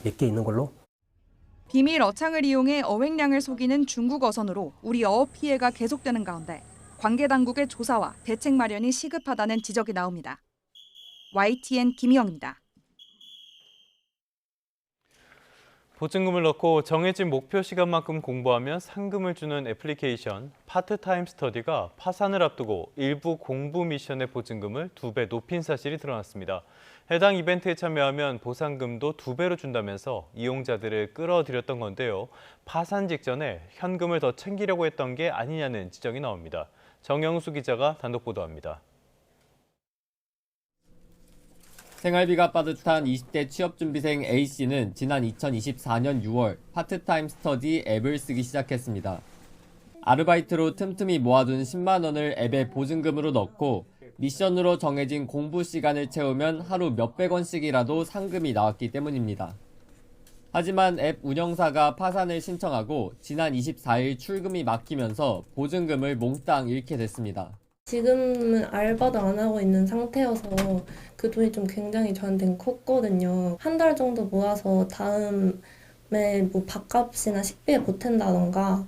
몇 개 있는 걸로. 비밀 어창을 이용해 어획량을 속이는 중국 어선으로 우리 어업 피해가 계속되는 가운데 관계 당국의 조사와 대책 마련이 시급하다는 지적이 나옵니다. YTN 김희영입니다. 보증금을 넣고 정해진 목표 시간만큼 공부하면 상금을 주는 애플리케이션 파트타임 스터디가 파산을 앞두고 일부 공부 미션의 보증금을 2배 높인 사실이 드러났습니다. 해당 이벤트에 참여하면 보상금도 2배로 준다면서 이용자들을 끌어들였던 건데요. 파산 직전에 현금을 더 챙기려고 했던 게 아니냐는 지적이 나옵니다. 정영수 기자가 단독 보도합니다. 생활비가 빠듯한 20대 취업준비생 A씨는 지난 2024년 6월 파트타임 스터디 앱을 쓰기 시작했습니다. 아르바이트로 틈틈이 모아둔 10만 원을 앱에 보증금으로 넣고 미션으로 정해진 공부 시간을 채우면 하루 몇백 원씩이라도 상금이 나왔기 때문입니다. 하지만 앱 운영사가 파산을 신청하고 지난 24일 출금이 막히면서 보증금을 몽땅 잃게 됐습니다. 지금은 알바도 안 하고 있는 상태여서 그 돈이 좀 굉장히 저한테는 컸거든요. 한 달 정도 모아서 다음에 뭐 밥값이나 식비에 보탠다던가.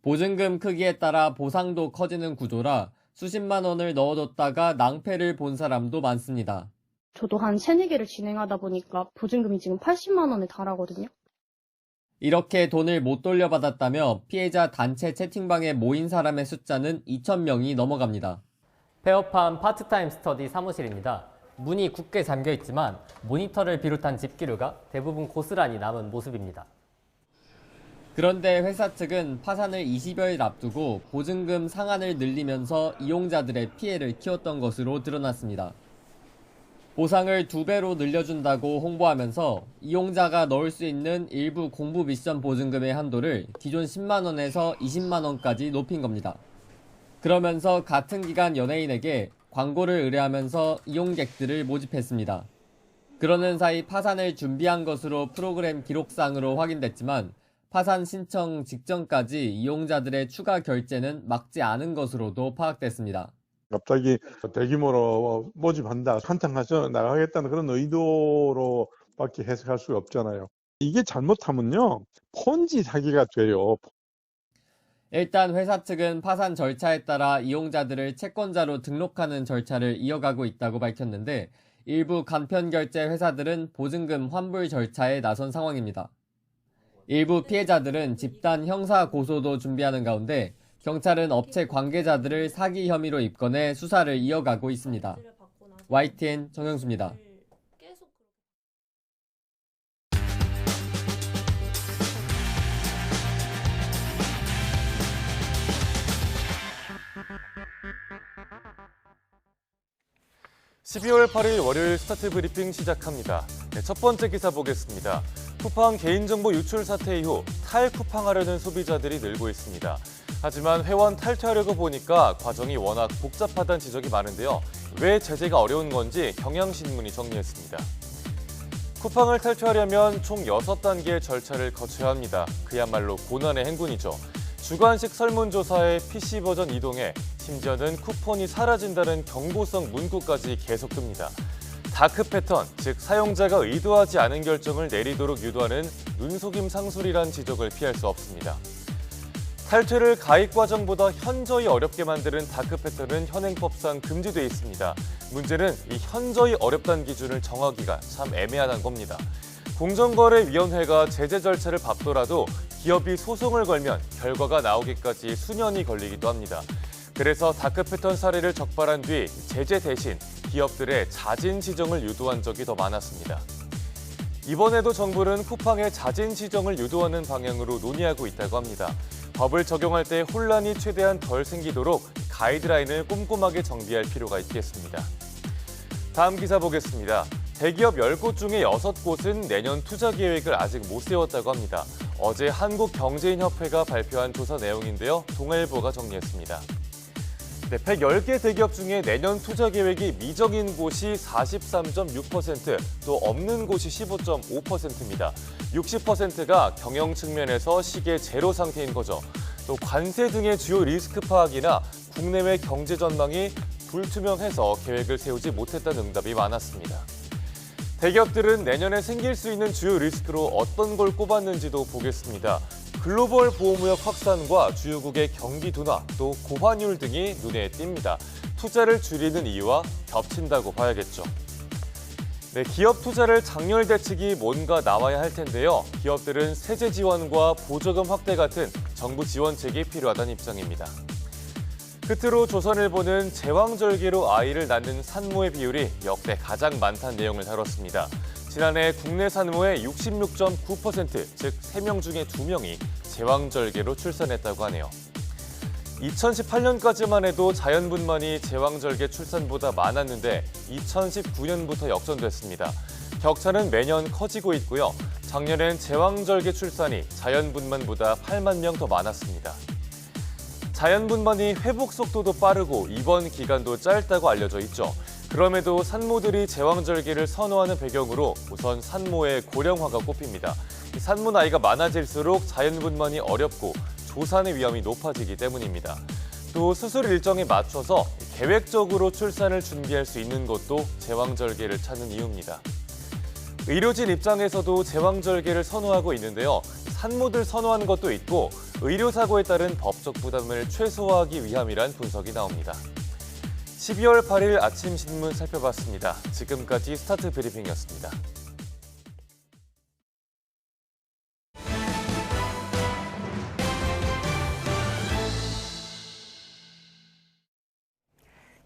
보증금 크기에 따라 보상도 커지는 구조라 수십만 원을 넣어뒀다가 낭패를 본 사람도 많습니다. 저도 한 3-4개를 진행하다 보니까 보증금이 지금 80만 원에 달하거든요. 이렇게 돈을 못 돌려받았다며 피해자 단체 채팅방에 모인 사람의 숫자는 2,000명이 넘어갑니다. 폐업한 파트타임 스터디 사무실입니다. 문이 굳게 잠겨 있지만 모니터를 비롯한 집기류가 대부분 고스란히 남은 모습입니다. 그런데 회사 측은 파산을 20여일 앞두고 보증금 상한을 늘리면서 이용자들의 피해를 키웠던 것으로 드러났습니다. 보상을 2배로 늘려준다고 홍보하면서 이용자가 넣을 수 있는 일부 공부 미션 보증금의 한도를 기존 10만 원에서 20만 원까지 높인 겁니다. 그러면서 같은 기간 연예인에게 광고를 의뢰하면서 이용객들을 모집했습니다. 그러는 사이 파산을 준비한 것으로 프로그램 기록상으로 확인됐지만 파산 신청 직전까지 이용자들의 추가 결제는 막지 않은 것으로도 파악됐습니다. 갑자기 대규모로 모집한다, 한탕 가서 나가겠다는 그런 의도로밖에 해석할 수가 없잖아요. 이게 잘못하면요, 폰지 사기가 돼요. 일단 회사 측은 파산 절차에 따라 이용자들을 채권자로 등록하는 절차를 이어가고 있다고 밝혔는데 일부 간편결제 회사들은 보증금 환불 절차에 나선 상황입니다. 일부 피해자들은 집단 형사 고소도 준비하는 가운데 경찰은 업체 관계자들을 사기 혐의로 입건해 수사를 이어가고 있습니다. YTN 정영수입니다. (12월 8일) 월요일 스타트 브리핑 시작합니다. 첫 번째 기사 보겠습니다. 쿠팡 개인정보 유출 사태 이후 탈쿠팡하려는 소비자들이 늘고 있습니다. 하지만 회원 탈퇴하려고 보니까 과정이 워낙 복잡하다는 지적이 많은데요. 왜 제재가 어려운 건지 경향신문이 정리했습니다. 쿠팡을 탈퇴하려면 총 6단계의 절차를 거쳐야 합니다. 그야말로 고난의 행군이죠. 주관식 설문조사에 PC 버전 이동에 심지어는 쿠폰이 사라진다는 경고성 문구까지 계속 뜹니다. 다크 패턴, 즉 사용자가 의도하지 않은 결정을 내리도록 유도하는 눈속임 상술이란 지적을 피할 수 없습니다. 탈퇴를 가입 과정보다 현저히 어렵게 만드는 다크 패턴은 현행법상 금지돼 있습니다. 문제는 이 현저히 어렵다는 기준을 정하기가 참 애매하다는 겁니다. 공정거래위원회가 제재 절차를 밟더라도 기업이 소송을 걸면 결과가 나오기까지 수년이 걸리기도 합니다. 그래서 다크 패턴 사례를 적발한 뒤 제재 대신 기업들의 자진 지정을 유도한 적이 더 많았습니다. 이번에도 정부는 쿠팡의 자진 지정을 유도하는 방향으로 논의하고 있다고 합니다. 법을 적용할 때 혼란이 최대한 덜 생기도록 가이드라인을 꼼꼼하게 정비할 필요가 있겠습니다. 다음 기사 보겠습니다. 대기업 10곳 중에 6곳은 내년 투자 계획을 아직 못 세웠다고 합니다. 어제 한국경제인협회가 발표한 조사 내용인데요. 동아일보가 정리했습니다. 110개 대기업 중에 내년 투자 계획이 미정인 곳이 43.6%, 또 없는 곳이 15.5%입니다. 60%가 경영 측면에서 시계 제로 상태인 거죠. 또 관세 등의 주요 리스크 파악이나 국내외 경제 전망이 불투명해서 계획을 세우지 못했다는 응답이 많았습니다. 대기업들은 내년에 생길 수 있는 주요 리스크로 어떤 걸 꼽았는지도 보겠습니다. 글로벌 보호무역 확산과 주요국의 경기 둔화, 또 고환율 등이 눈에 띕니다. 투자를 줄이는 이유와 겹친다고 봐야겠죠. 네, 기업 투자를 장렬 대책이 뭔가 나와야 할 텐데요. 기업들은 세제 지원과 보조금 확대 같은 정부 지원책이 필요하다는 입장입니다. 끝으로 조선일보는 제왕절개로 아이를 낳는 산모의 비율이 역대 가장 많다는 내용을 다뤘습니다. 지난해 국내 산모의 66.9%, 즉 3명 중에 2명이 제왕절개로 출산했다고 하네요. 2018년까지만 해도 자연분만이 제왕절개 출산보다 많았는데 2019년부터 역전됐습니다. 격차는 매년 커지고 있고요. 작년엔 제왕절개 출산이 자연분만보다 8만 명 더 많았습니다. 자연분만이 회복 속도도 빠르고 입원 기간도 짧다고 알려져 있죠. 그럼에도 산모들이 제왕절개를 선호하는 배경으로 우선 산모의 고령화가 꼽힙니다. 산모 나이가 많아질수록 자연분만이 어렵고 조산의 위험이 높아지기 때문입니다. 또 수술 일정에 맞춰서 계획적으로 출산을 준비할 수 있는 것도 제왕절개를 찾는 이유입니다. 의료진 입장에서도 제왕절개를 선호하고 있는데요. 산모들 선호하는 것도 있고 의료사고에 따른 법적 부담을 최소화하기 위함이란 분석이 나옵니다. 12월 8일 아침 신문 살펴봤습니다. 지금까지 스타트 브리핑이었습니다.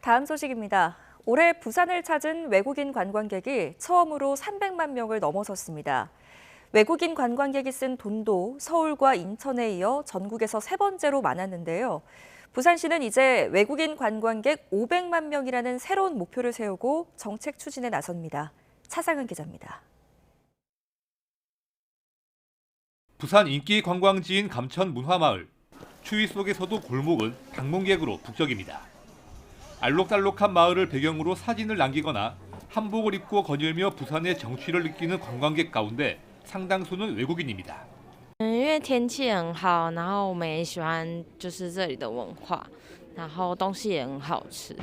다음 소식입니다. 올해 부산을 찾은 외국인 관광객이 처음으로 300만 명을 넘어섰습니다. 외국인 관광객이 쓴 돈도 서울과 인천에 이어 전국에서 세 번째로 많았는데요. 부산시는 이제 외국인 관광객 500만 명이라는 새로운 목표를 세우고 정책 추진에 나섭니다. 차상은 기자입니다. 부산 인기 관광지인 감천 문화마을. 추위 속에서도 골목은 방문객으로 북적입니다. 알록달록한 마을을 배경으로 사진을 남기거나 한복을 입고 거닐며 부산의 정취를 느끼는 관광객 가운데 상당수는 외국인입니다. 因为天气很好，然后我们也喜欢就是这里的文化，然后东西也很好吃，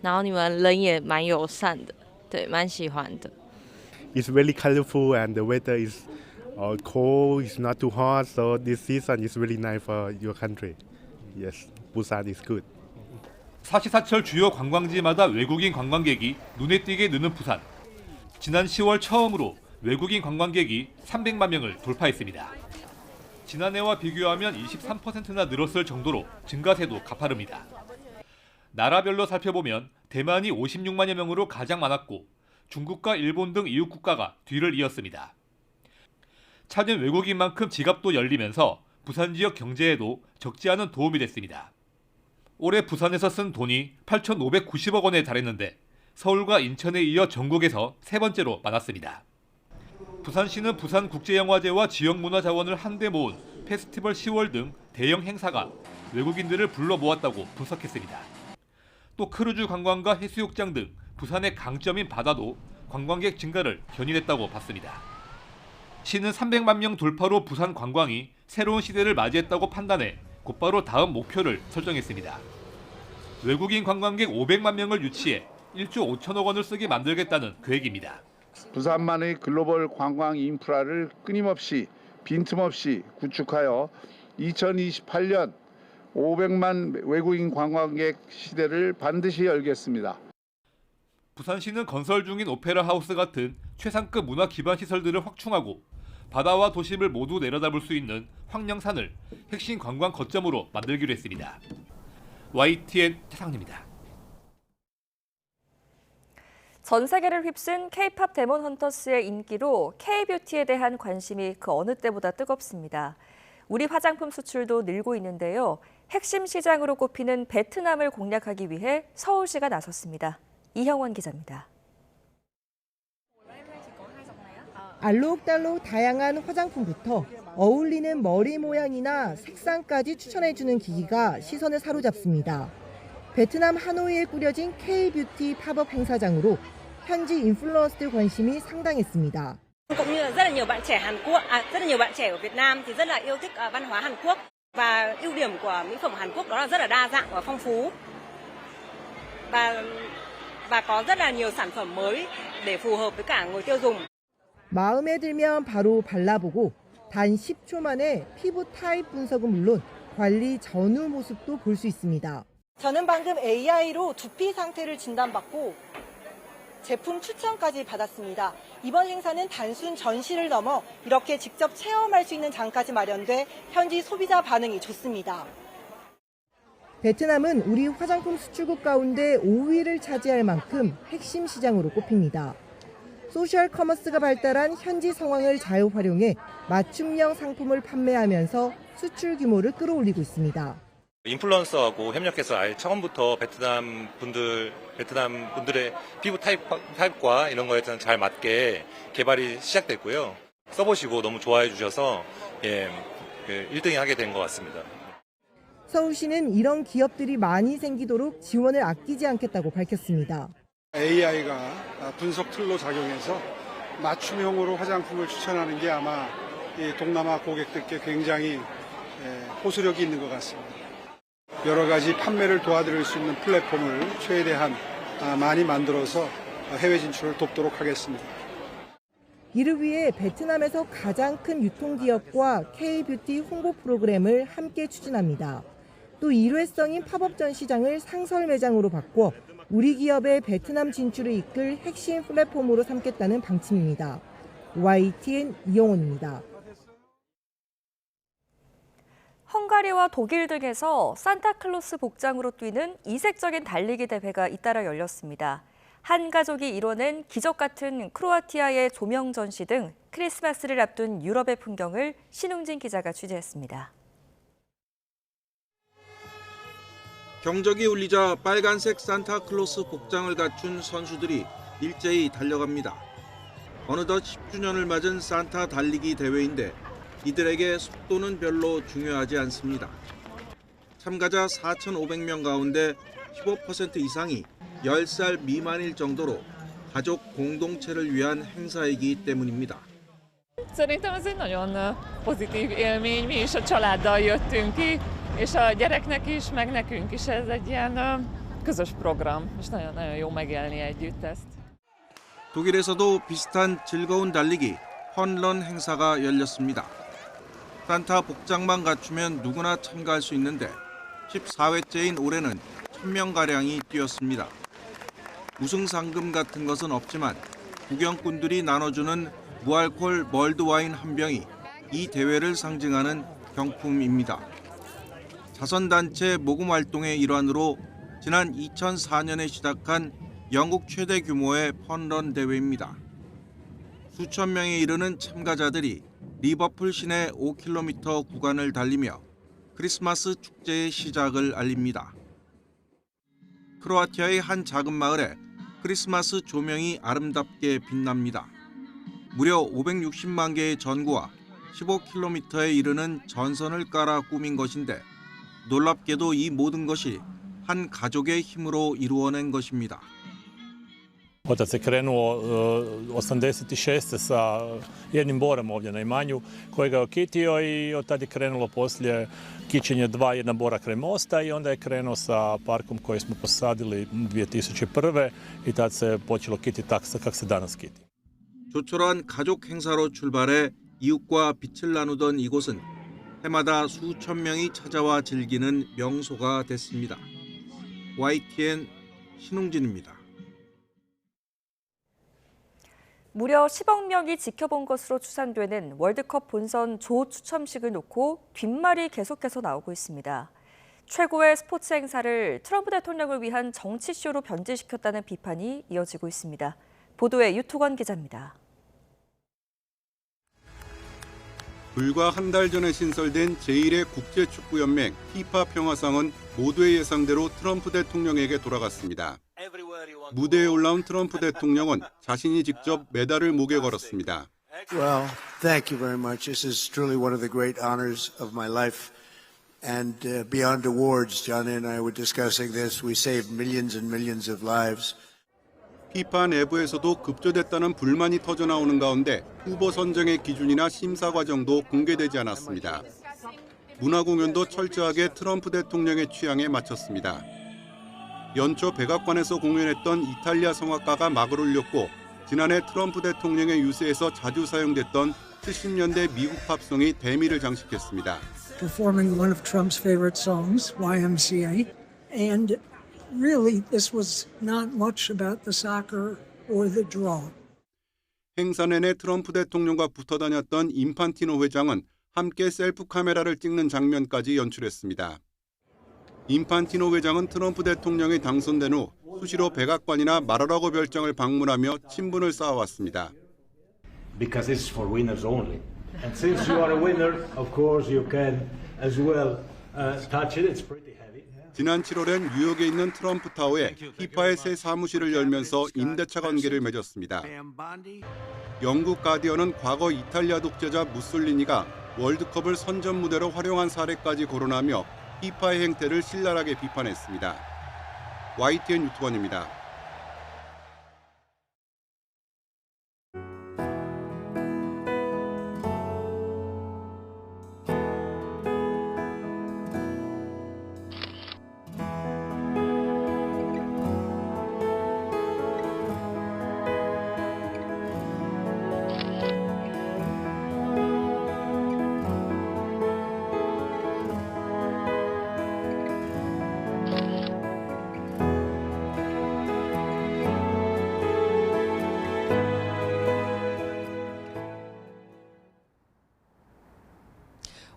然后你们人也蛮友善的，对，蛮喜欢的。 It's really colorful and the weather is cold. It's not too hot, so this season is really nice for your country. Yes, Busan is good. 사시사철 주요 관광지마다 외국인 관광객이 눈에 띄게 느는 부산. 지난 10월 처음으로 외국인 관광객이 300만 명을 돌파했습니다. 지난해와 비교하면 23%나 늘었을 정도로 증가세도 가파릅니다. 나라별로 살펴보면 대만이 56만여 명으로 가장 많았고 중국과 일본 등 이웃 국가가 뒤를 이었습니다. 찾은 외국인만큼 지갑도 열리면서 부산 지역 경제에도 적지 않은 도움이 됐습니다. 올해 부산에서 쓴 돈이 8,590억 원에 달했는데 서울과 인천에 이어 전국에서 세 번째로 많았습니다. 부산시는 부산국제영화제와 지역문화자원을 한데 모은 페스티벌 10월 등 대형 행사가 외국인들을 불러 모았다고 분석했습니다. 또 크루즈 관광과 해수욕장 등 부산의 강점인 바다도 관광객 증가를 견인했다고 봤습니다. 시는 300만 명 돌파로 부산 관광이 새로운 시대를 맞이했다고 판단해 곧바로 다음 목표를 설정했습니다. 외국인 관광객 500만 명을 유치해 1조 5천억 원을 쓰게 만들겠다는 계획입니다. 부산만의 글로벌 관광 인프라를 끊임없이 빈틈없이 구축하여 2028년 500만 외국인 관광객 시대를 반드시 열겠습니다. 부산시는 건설 중인 오페라 하우스 같은 최상급 문화 기반 시설들을 확충하고 바다와 도심을 모두 내려다볼 수 있는 황령산을 핵심 관광 거점으로 만들기로 했습니다. YTN 차상입니다. 전 세계를 휩쓴 K-팝 데몬 헌터스의 인기로 K-뷰티에 대한 관심이 그 어느 때보다 뜨겁습니다. 우리 화장품 수출도 늘고 있는데요. 핵심 시장으로 꼽히는 베트남을 공략하기 위해 서울시가 나섰습니다. 이형원 기자입니다. 알록달록 다양한 화장품부터 어울리는 머리 모양이나 색상까지 추천해주는 기기가 시선을 사로잡습니다. 베트남 하노이에 꾸려진 K-뷰티 팝업 행사장으로 현지 인플루언서들 관심이 상당했습니다. cũng như là rất là nhiều bạn trẻ Hàn Quốc, rất là nhiều bạn trẻ ở Việt Nam thì rất là yêu thích văn hóa Hàn Quốc và ưu điểm của mỹ phẩm Hàn Quốc đó là rất là đa dạng và phong phú và có rất là nhiều sản phẩm mới để phù hợp với cả người tiêu dùng. 마음에 들면 바로 발라보고 단 10초 만에 피부 타입 분석은 물론 관리 전후 모습도 볼 수 있습니다. 저는 방금 AI로 두피 상태를 진단받고 제품 추천까지 받았습니다. 이번 행사는 단순 전시를 넘어 이렇게 직접 체험할 수 있는 장까지 마련돼 현지 소비자 반응이 좋습니다. 베트남은 우리 화장품 수출국 가운데 5위를 차지할 만큼 핵심 시장으로 꼽힙니다. 소셜 커머스가 발달한 현지 상황을 잘 활용해 맞춤형 상품을 판매하면서 수출 규모를 끌어올리고 있습니다. 인플루언서하고 협력해서 아예 처음부터 베트남 분들의 피부 타입과 이런 거에 잘 맞게 개발이 시작됐고요. 써보시고 너무 좋아해 주셔서 1등이 하게 된 것 같습니다. 서울시는 이런 기업들이 많이 생기도록 지원을 아끼지 않겠다고 밝혔습니다. AI가 분석 툴로 작용해서 맞춤형으로 화장품을 추천하는 게 아마 이 동남아 고객들께 굉장히 호소력이 있는 것 같습니다. 여러 가지 판매를 도와드릴 수 있는 플랫폼을 최대한 많이 만들어서 해외 진출을 돕도록 하겠습니다. 이를 위해 베트남에서 가장 큰 유통기업과 K-뷰티 홍보 프로그램을 함께 추진합니다. 또 일회성인 팝업 전시장을 상설 매장으로 바꿔 우리 기업의 베트남 진출을 이끌 핵심 플랫폼으로 삼겠다는 방침입니다. YTN 이영훈입니다. 헝가리와 독일 등에서 산타클로스 복장으로 뛰는 이색적인 달리기 대회가 잇따라 열렸습니다. 한 가족이 이뤄낸 기적 같은 크로아티아의 조명 전시 등 크리스마스를 앞둔 유럽의 풍경을 신웅진 기자가 취재했습니다. 경적이 울리자 빨간색 산타클로스 복장을 갖춘 선수들이 일제히 달려갑니다. 어느덧 10주년을 맞은 산타 달리기 대회인데 이들에게 속도는 별로 중요하지 않습니다. 참가자 4,500명 가운데 15% 이상이 10살 미만일 정도로 가족 공동체를 위한 행사이기 때문입니다. Szerintem ez egy nagyon pozitív élmény, mi is a családdal jöttünk ki, és a gyereknek is, meg nekünk is ez egy ilyen közös program, és nagyon-nagyon jó megélni együtt ezt. 독일에서도 비슷한 즐거운 달리기, 펀런 행사가 열렸습니다. 산타 복장만 갖추면 누구나 참가할 수 있는데 14회째인 올해는 1,000명가량이 뛰었습니다. 우승 상금 같은 것은 없지만 구경꾼들이 나눠주는 무알콜 멀드와인 한 병이 이 대회를 상징하는 경품입니다. 자선단체 모금 활동의 일환으로 지난 2004년에 시작한 영국 최대 규모의 펀런 대회입니다. 수천 명에 이르는 참가자들이 리버풀 시내 5km 구간을 달리며 크리스마스 축제의 시작을 알립니다. 크로아티아의 한 작은 마을에 크리스마스 조명이 아름답게 빛납니다. 무려 560만 개의 전구와 15km에 이르는 전선을 깔아 꾸민 것인데 놀랍게도 이 모든 것이 한 가족의 힘으로 이루어낸 것입니다. Otac je krenuo 86. sa jednim borom ovdje na imanju kojega je okitio i od tada je krenulo poslije kićenje jedna bora kraj mosta i onda je krenuo sa parkom koji smo posadili 2001. i tad se počelo kititi tako kako se danas kiti. 조촐한 가족 행사로 출발해 이웃과 빛을 나누던 이곳은 해마다 수천 명이 찾아와 즐기는 명소가 됐습니다. YTN 신웅진입니다. 무려 10억 명이 지켜본 것으로 추산되는 월드컵 본선 조 추첨식을 놓고 뒷말이 계속해서 나오고 있습니다. 최고의 스포츠 행사를 트럼프 대통령을 위한 정치쇼로 변질시켰다는 비판이 이어지고 있습니다. 보도에 유토건 기자입니다. 불과 한 달 전에 신설된 제1회 국제축구연맹 피파 평화상은 모두의 예상대로 트럼프 대통령에게 돌아갔습니다. 무대에 올라온 트럼프 대통령은 자신이 직접 메달을 목에 걸었습니다. Well, thank you very much. This is truly one of the great honors of my life. And beyond awards, John and I were discussing this. We saved millions and millions of lives. 피파 내부에서도 급조됐다는 불만이 터져나오는 가운데 후보 선정의 기준이나 심사 과정도 공개되지 않았습니다. 문화 공연도 철저하게 트럼프 대통령의 취향에 맞췄습니다. 연초 백악관에서 공연했던 이탈리아 성악가가 막을 올렸고 지난해 트럼프 대통령의 유세에서 자주 사용됐던 70년대 미국 팝송이 대미를 장식했습니다. Performing one of Trump's favorite songs, YMCA, and really this was not much about the soccer or the draw. 행사 내내 트럼프 대통령과 붙어 다녔던 인판티노 회장은 함께 셀프 카메라를 찍는 장면까지 연출했습니다. 인판티노 회장은 트럼프 대통령이 당선된 후 수시로 백악관이나 마라라고 별장을 방문하며 친분을 쌓아왔습니다. Because it's for winners only. And since you are a winner, of course you can as well touch it. It's pretty heavy. 지난 7월엔 뉴욕에 있는 트럼프 타워에 피파의 새 사무실을 열면서 임대차 관계를 맺었습니다. 영국 가디언은 과거 이탈리아 독재자 무솔리니가 월드컵을 선전 무대로 활용한 사례까지 거론하며 피파의 행태를 신랄하게 비판했습니다. YTN 유튜버입니다.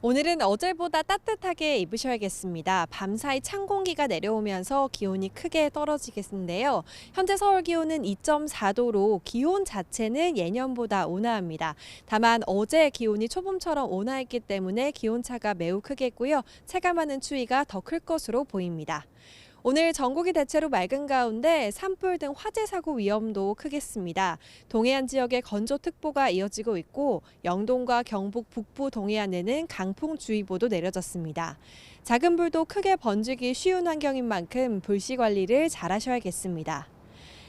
오늘은 어제보다 따뜻하게 입으셔야겠습니다. 밤사이 찬 공기가 내려오면서 기온이 크게 떨어지겠는데요. 현재 서울 기온은 2.4도로 기온 자체는 예년보다 온화합니다. 다만 어제 기온이 초봄처럼 온화했기 때문에 기온차가 매우 크겠고요. 체감하는 추위가 더 클 것으로 보입니다. 오늘 전국이 대체로 맑은 가운데 산불 등 화재 사고 위험도 크겠습니다. 동해안 지역에 건조특보가 이어지고 있고 영동과 경북 북부 동해안에는 강풍주의보도 내려졌습니다. 작은 불도 크게 번지기 쉬운 환경인 만큼 불씨 관리를 잘 하셔야겠습니다.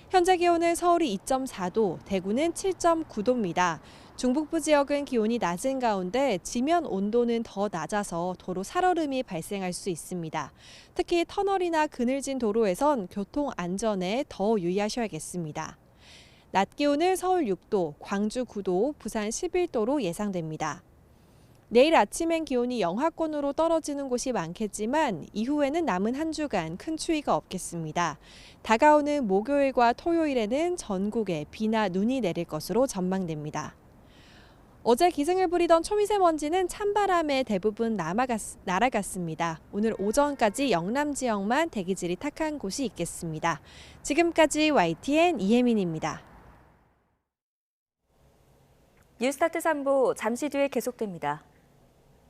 현재 기온은 서울이 2.4도, 대구는 7.9도입니다. 중북부 지역은 기온이 낮은 가운데 지면 온도는 더 낮아서 도로 살얼음이 발생할 수 있습니다. 특히 터널이나 그늘진 도로에선 교통 안전에 더 유의하셔야겠습니다. 낮 기온은 서울 6도, 광주 9도, 부산 11도로 예상됩니다. 내일 아침엔 기온이 영하권으로 떨어지는 곳이 많겠지만 이후에는 남은 한 주간 큰 추위가 없겠습니다. 다가오는 목요일과 토요일에는 전국에 비나 눈이 내릴 것으로 전망됩니다. 어제 기승을 부리던 초미세먼지는 찬바람에 대부분 날아갔습니다. 오늘 오전까지 영남 지역만 대기질이 탁한 곳이 있겠습니다. 지금까지 YTN 이혜민입니다. 뉴스타트 3부 잠시 뒤에 계속됩니다.